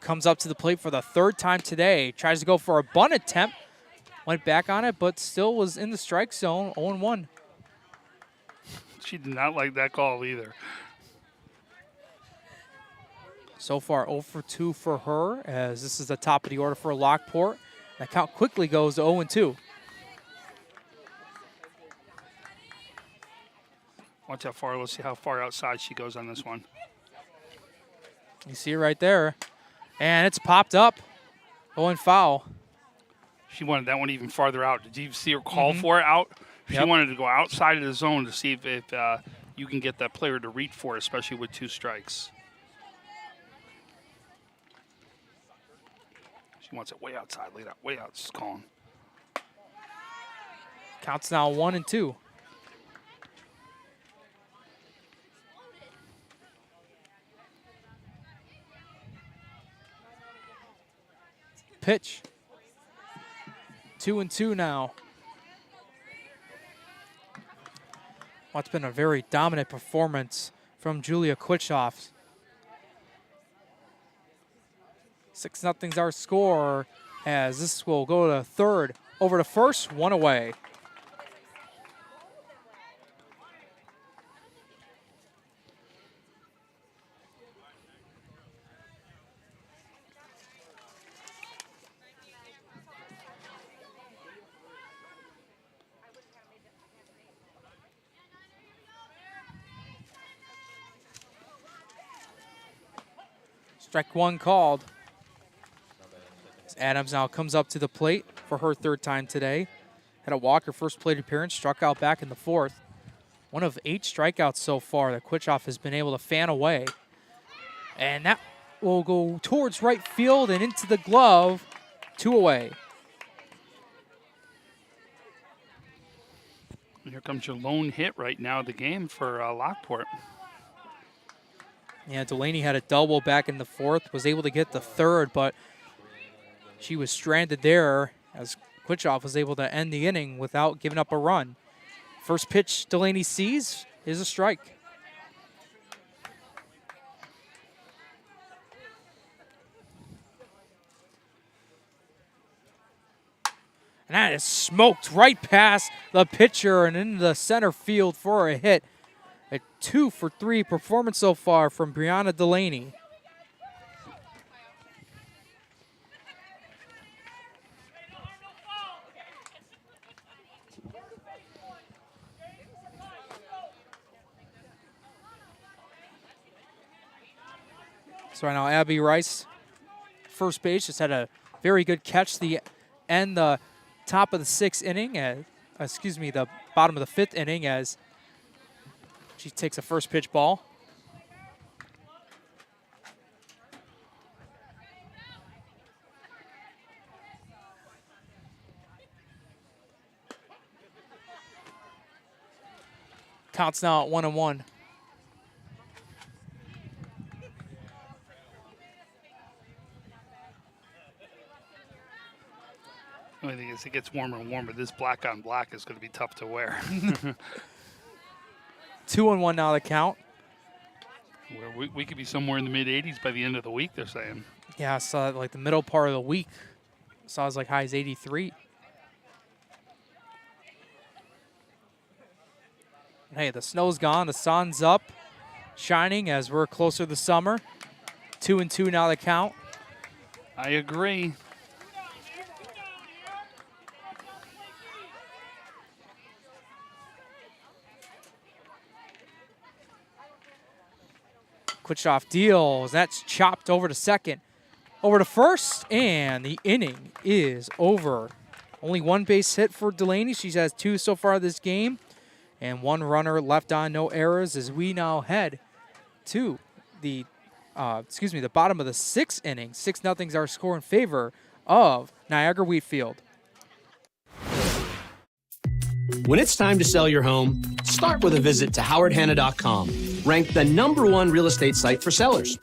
Comes up to the plate for the third time today. Tries to go for a bunt attempt. Went back on it, but still was in the strike zone, 0-1. She did not like that call either. So far, 0 for 2 for her, as this is the top of the order for Lockport. The count quickly goes to 0-2. Watch how far. Let's see how far outside she goes on this one. You see it right there. And it's popped up. Going foul. She wanted that one even farther out. Did you see her call for it out? She wanted to go outside of the zone to see if you can get that player to reach for it, especially with 2 strikes. She wants it way outside, way out. She's calling. Counts now 1-2. Pitch. 2-2 now. Well, it's been a very dominant performance from Julia Kwitchoff. 6-0's our score, as this will go to third. Over to first, 1 away. Strike 1 called. Adams now comes up to the plate for her 3rd time today. Had a walk her first plate appearance, struck out back in the 4th. One of 8 strikeouts so far that Quitchoff has been able to fan away. And that will go towards right field and into the glove. 2 away. Here comes your lone hit right now of the game for Lockport. Yeah, Delaney had a double back in the 4th, was able to get the 3rd, but she was stranded there as Quitchoff was able to end the inning without giving up a run. First pitch Delaney sees is a strike. And that is smoked right past the pitcher and into the center field for a hit. A 2-for-3 performance so far from Brianna Delaney. So right now Abby Rice, first base, just had a very good catch the top of the 6th inning, the bottom of the 5th inning as she takes a first pitch ball. Counts now at 1-1. The only thing is, it gets warmer and warmer. This black on black is going to be tough to wear. 2-1 now the count. We could be somewhere in the mid-80s by the end of the week, they're saying. Yeah, I saw like the middle part of the week. Saw as like high as 83. Hey, the snow's gone. The sun's up, shining as we're closer to summer. 2-2 now the count. I agree. Quitchoff deals. That's chopped over to second. Over to first, and the inning is over. Only 1 base hit for Delaney. She has 2 so far this game. And 1 runner left on, no errors, as we now head to the bottom of the 6th inning. 6-0's our score in favor of Niagara Wheatfield. When it's time to sell your home, start with a visit to howardhanna.com, ranked the #1 real estate site for sellers.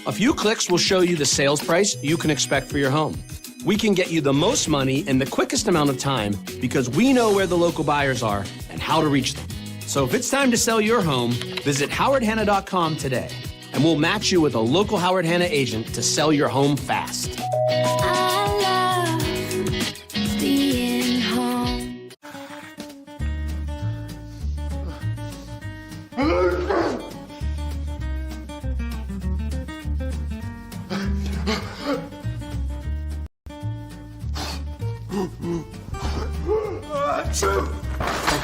A few clicks will show you the sales price you can expect for your home. We can get you the most money in the quickest amount of time because we know where the local buyers are and how to reach them. So if it's time to sell your home, visit howardhanna.com today, and we'll match you with a local Howard Hanna agent to sell your home fast. I love being home.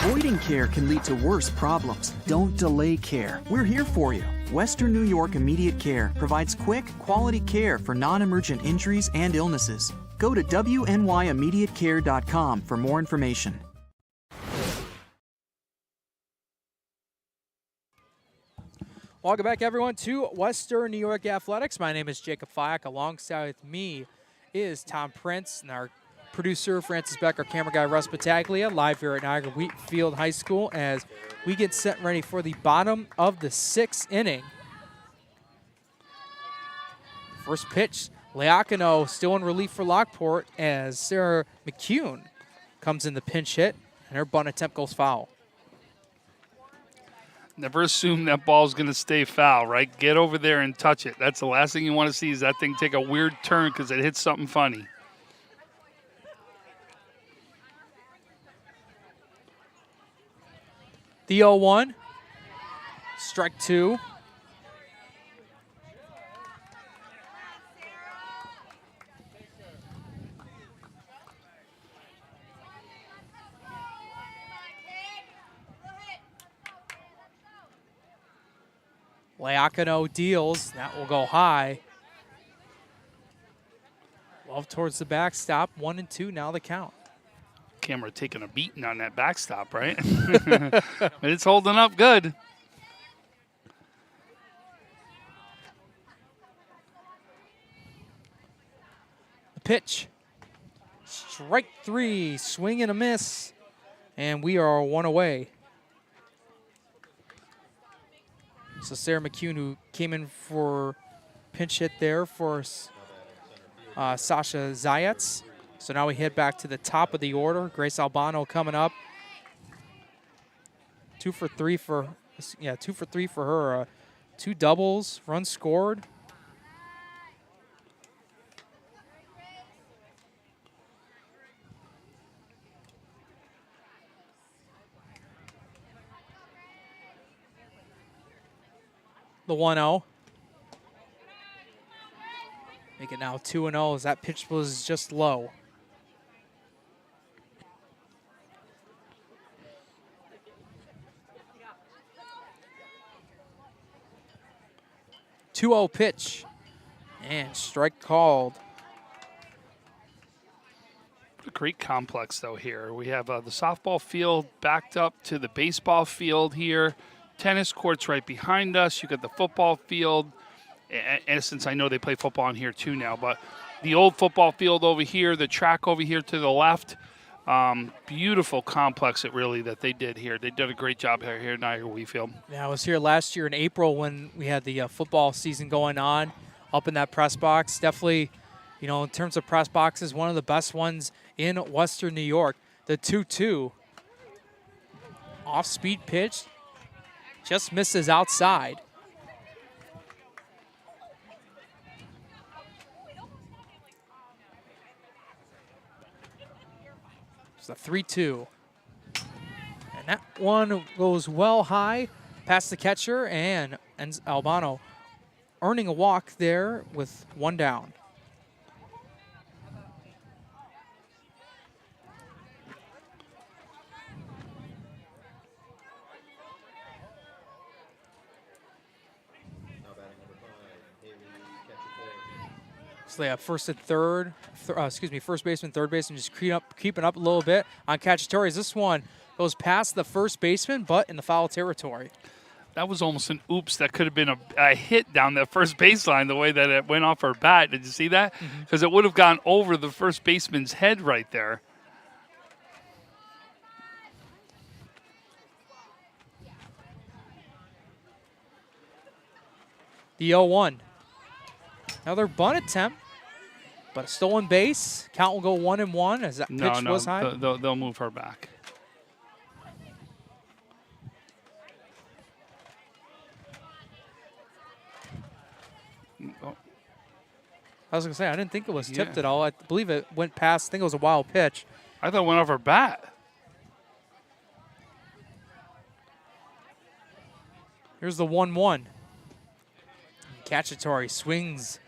Avoiding care can lead to worse problems. Don't delay care. We're here for you. Western New York Immediate Care provides quick, quality care for non-emergent injuries and illnesses. Go to wnyImmediatecare.com for more information. Welcome back, everyone, to Western New York Athletics. My name is Jacob Fyack. Alongside with me is Tom Prince and our producer, Francis Beck, our camera guy, Russ Battaglia, live here at Niagara Wheatfield High School as we get set ready for the bottom of the 6th inning. First pitch, Leacano still in relief for Lockport as Sarah McCune comes in the pinch hit, and her bunt attempt goes foul. Never assume that ball's going to stay foul, right? Get over there and touch it. That's the last thing you want to see is that thing take a weird turn because it hits something funny. The 0-1. Strike 2. Leacano deals. That will go high. Love towards the backstop. 1-2 now the count. Camera taking a beating on that backstop, right? But it's holding up good. The pitch. Strike 3. Swing and a miss. And we are 1 away. So Sarah McCune, who came in for pinch hit there for Sasha Zayats. So now we head back to the top of the order. Grace Albano coming up. 2 for 3 for her. 2 doubles, runs scored. The 1-0. Make it now 2-0 as that pitch was just low. (2-0) pitch. And strike called. What a great complex, though, here. We have the softball field backed up to the baseball field here. Tennis courts right behind us. You got the football field. And since I know they play football in here too now, but the old football field over here, the track over here to the left. Beautiful complex that they did here. They did a great job here at Niagara Wheatfield. Yeah, I was here last year in April when we had the football season going on up in that press box. Definitely, in terms of press boxes, one of the best ones in Western New York. The 2-2 off-speed pitch just misses outside. It's a 3-2. And that one goes well high past the catcher, and Albano earning a walk there with 1 down. So they have first and third, first baseman, third baseman, just keeping up a little bit on Cacciatore. This one goes past the first baseman, but in the foul territory. That was almost an oops. That could have been a hit down the first baseline, the way that it went off her bat. Did you see that? Because it would have gone over the first baseman's head right there. The 0-1. Another bunt attempt, but a stolen base. Count will go 1-1 as that pitch was high. They'll move her back. I was going to say, I didn't think it was tipped at all. I believe it went past. I think it was a wild pitch. I thought it went off her bat. Here's the 1-1. Cacciatore swings,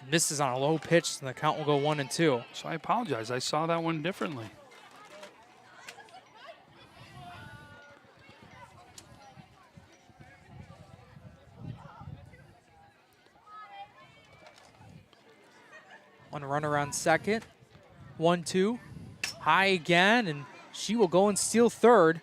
misses on a low pitch, and the count will go 1-2. So I apologize. I saw that one differently. One runner on second. 1-2. High again, and she will go and steal third.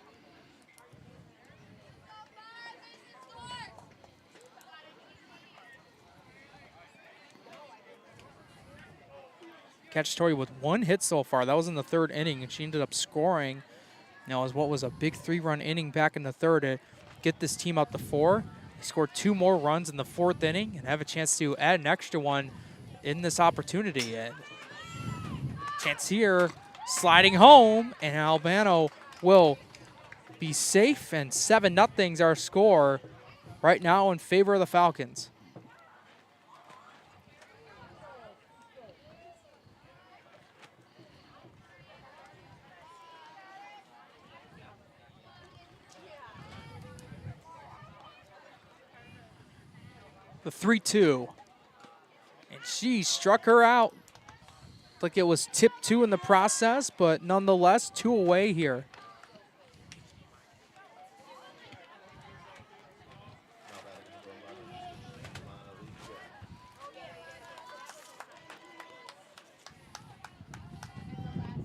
Cacciatore with 1 hit so far. That was in the 3rd inning, and she ended up scoring. As what was a big 3-run inning back in the 3rd to get this team out to 4. They scored 2 more runs in the 4th inning and have a chance to add an extra one in this opportunity. And chance here, sliding home, and Albano will be safe, and 7-0's our score. right now in favor of the Falcons. The 3-2. And she struck her out. Like it was tip 2 in the process, but nonetheless, 2 away here.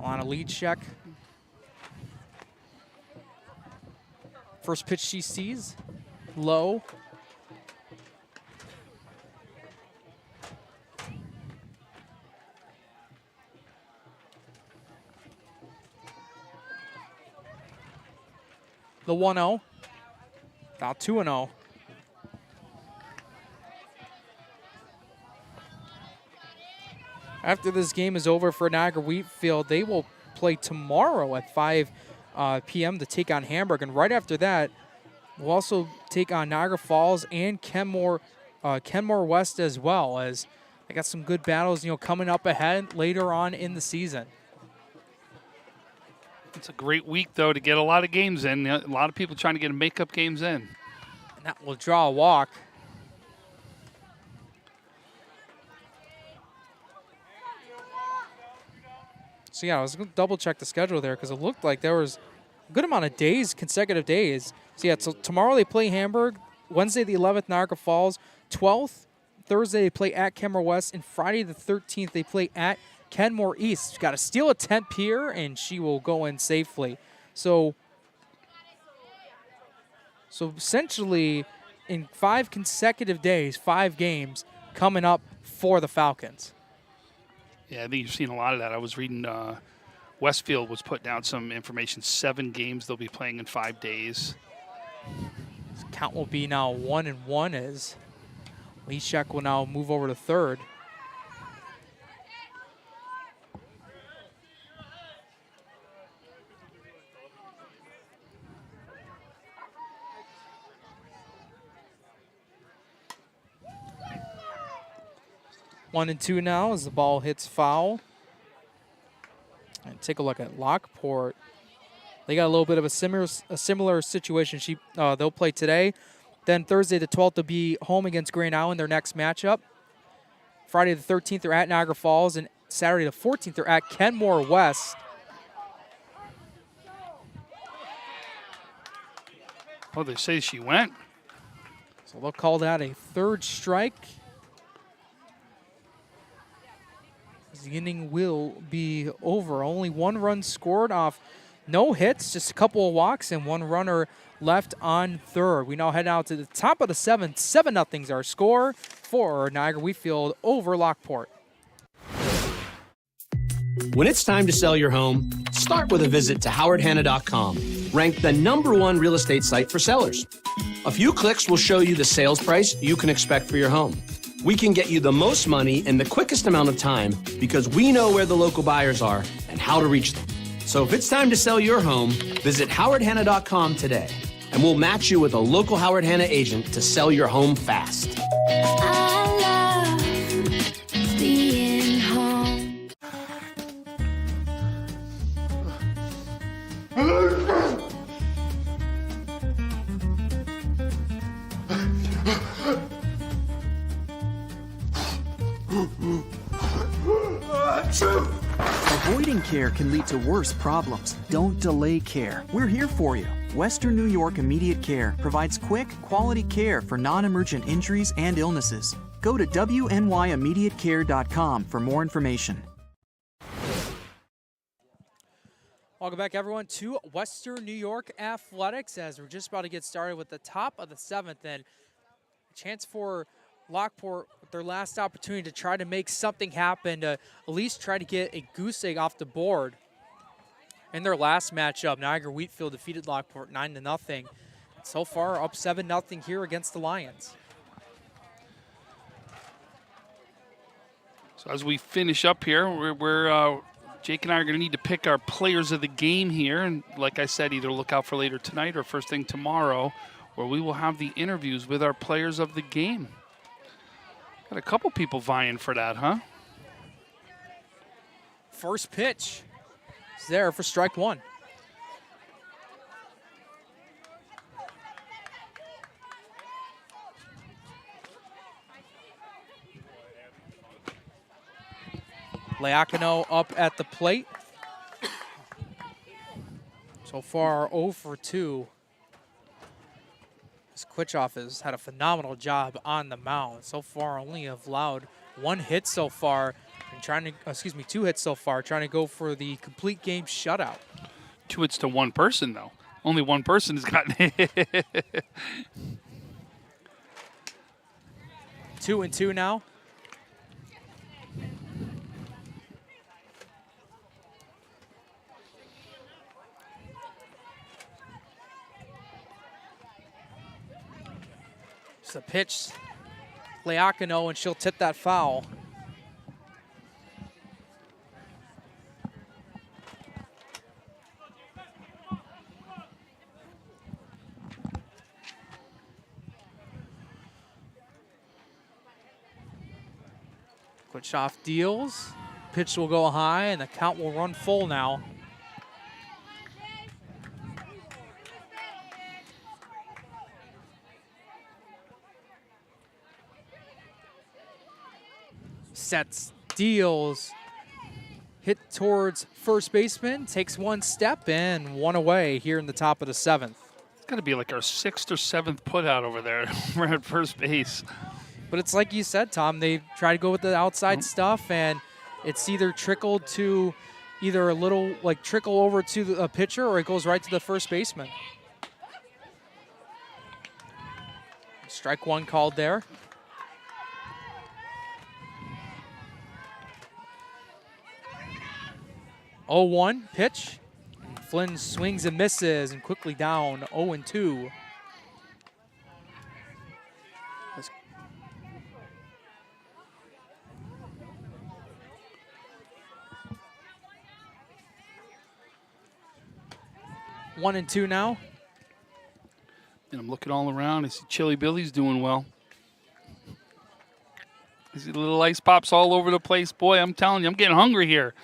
On a lead check. First pitch she sees, low. The 1-0, now 2-0. After this game is over for Niagara Wheatfield, they will play tomorrow at 5 p.m. to take on Hamburg. And right after that, we'll also take on Niagara Falls and Kenmore West as well, as they got some good battles, coming up ahead later on in the season. It's a great week, though, to get a lot of games in. A lot of people trying to get makeup games in. And that will draw a walk. So, yeah, I was going to double-check the schedule there because it looked like there was a good amount of days, consecutive days. So, yeah, so tomorrow they play Hamburg. Wednesday the 11th, Niagara Falls. 12th, Thursday they play at Kenmore West. And Friday the 13th, they play at Kenmore East. She's got to steal a temp here, and she will go in safely. So essentially, in 5 consecutive days, 5 games coming up for the Falcons. Yeah, I think you've seen a lot of that. I was reading Westfield was putting down some information. 7 games they'll be playing in 5 days. This count will be now 1-1 as Leshek will now move over to third. One and 2 now as the ball hits foul. And take a look at Lockport. They got a little bit of a similar situation. They'll play today. Then Thursday the 12th, they'll be home against Grand Island, their next matchup. Friday the 13th, they're at Niagara Falls. And Saturday the 14th, they're at Kenmore West. Oh, they say she went. So they'll call that a third strike. The inning will be over. Only 1 run scored off no hits, just a couple of walks, and 1 runner left on third. We now head out to the top of the 7th. 7-0's our score for Niagara Wheatfield over Lockport. When it's time to sell your home, start with a visit to howardhanna.com, ranked the #1 real estate site for sellers. A few clicks will show you the sales price you can expect for your home. We can get you the most money in the quickest amount of time because we know where the local buyers are and how to reach them. So if it's time to sell your home, visit howardhanna.com today, and we'll match you with a local Howard Hanna agent to sell your home fast. I love being home. Avoiding care can lead to worse problems. Don't delay care. We're here for you. Western New York Immediate Care provides quick, quality care for non-emergent injuries and illnesses. Go to wnyImmediatecare.com for more information. Welcome back, everyone, to Western New York Athletics as we're just about to get started with the top of the 7th. And a chance for Lockport with their last opportunity to try to make something happen, to at least try to get a goose egg off the board. In their last matchup, Niagara Wheatfield defeated Lockport 9-0. So far, up 7-0 here against the Lions. So as we finish up here, we're Jake and I are going to need to pick our players of the game here. And like I said, either look out for later tonight or first thing tomorrow. where we will have the interviews with our players of the game. Got a couple people vying for that, huh? First pitch is there for strike one. Leacano up at the plate. So far, 0 for 2. Kwichoff has had a phenomenal job on the mound. So far, only have allowed 1 hit so far, and trying to, 2 hits so far, trying to go for the complete game shutout. 2 hits to 1 person, though. Only 1 person has gotten hit. 2-2 now. It's a pitch, Leacano, and she'll tip that foul. Kwichoff deals. Pitch will go high, and the count will run full now. Sets, deals, hit towards first baseman, takes 1 step, and 1 away here in the top of the 7th. It's got to be like our 6th or 7th put out over there. We're at first base. But it's like you said, Tom, they try to go with the outside stuff, and it's either trickled to either a little, like trickle over to a pitcher, or it goes right to the first baseman. Strike 1 called there. Oh, 0-1 pitch. Flynn swings and misses, and quickly down 0-2. One and 2 now. And I'm looking all around. I see Chili Billy's doing well. I see little ice pops all over the place. Boy, I'm telling you, I'm getting hungry here.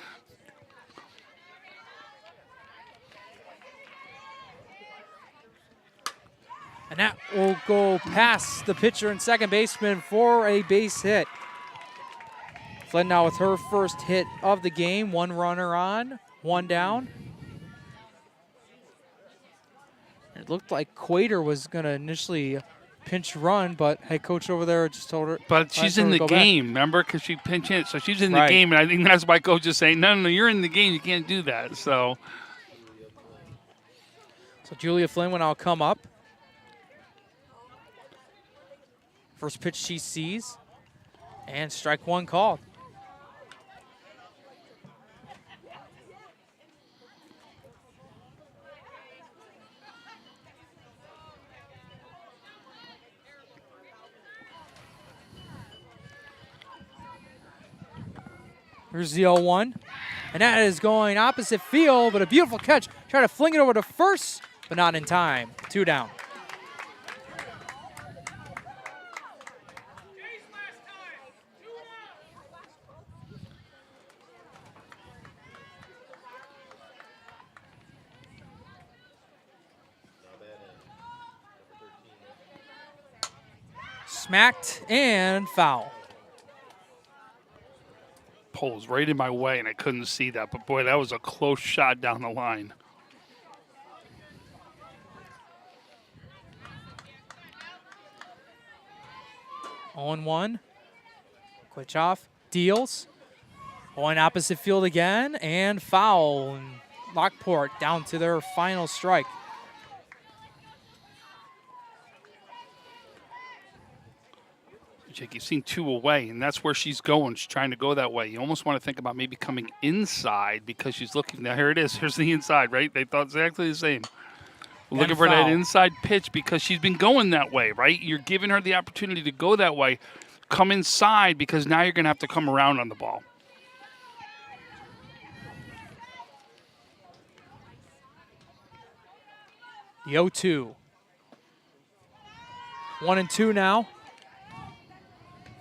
And that will go past the pitcher and second baseman for a base hit. Flynn now with her first hit of the game. 1 runner on, 1 down. It looked like Quater was going to initially pinch run, but head coach over there just told her. But she's in the game, remember? Because she pinch hit, so she's in the game, and I think that's why coach is saying, no, you're in the game. You can't do that. So Julia Flynn will now come up. First pitch she sees, and strike 1 called. Here's the 0-1, and that is going opposite field, but a beautiful catch. Try to fling it over to first, but not in time. 2 down. Smacked and foul. Pole was right in my way, and I couldn't see that. But, boy, that was a close shot down the line. On 1. Kwichoff deals. Going opposite field again, and foul. And Lockport down to their final strike. Jake, you've seen 2 away, and that's where she's going. She's trying to go that way. You almost want to think about maybe coming inside because she's looking. Now, here it is. Here's the inside, right? They thought exactly the same. Looking for that inside pitch because she's been going that way, right? You're giving her the opportunity to go that way. Come inside because now you're going to have to come around on the ball. The 0-2. 1-2 now.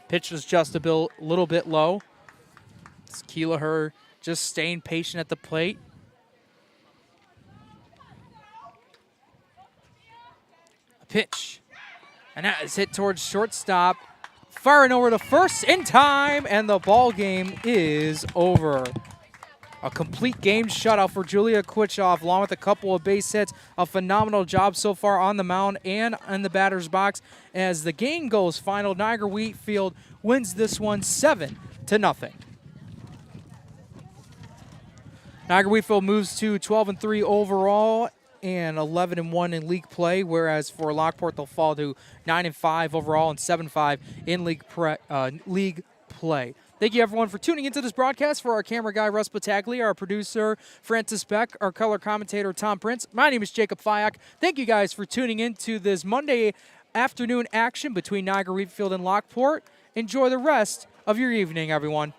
Pitch was just a little bit low. It's Keelaher just staying patient at the plate. A pitch. And that is hit towards shortstop. Firing over to first in time, and the ball game is over. A complete game shutout for Julia Kwitchoff, along with a couple of base hits. A phenomenal job so far on the mound and in the batter's box. As the game goes final, Niagara Wheatfield wins this one 7-0. Niagara Wheatfield moves to 12-3 overall and 11-1 in league play, whereas for Lockport they'll fall to 9-5 overall and 7-5 in league play. Thank you, everyone, for tuning into this broadcast. For our camera guy, Russ Battaglia, our producer, Francis Beck, our color commentator, Tom Prince. My name is Jacob Fyack. Thank you guys for tuning into this Monday afternoon action between Niagara Wheatfield and Lockport. Enjoy the rest of your evening, everyone.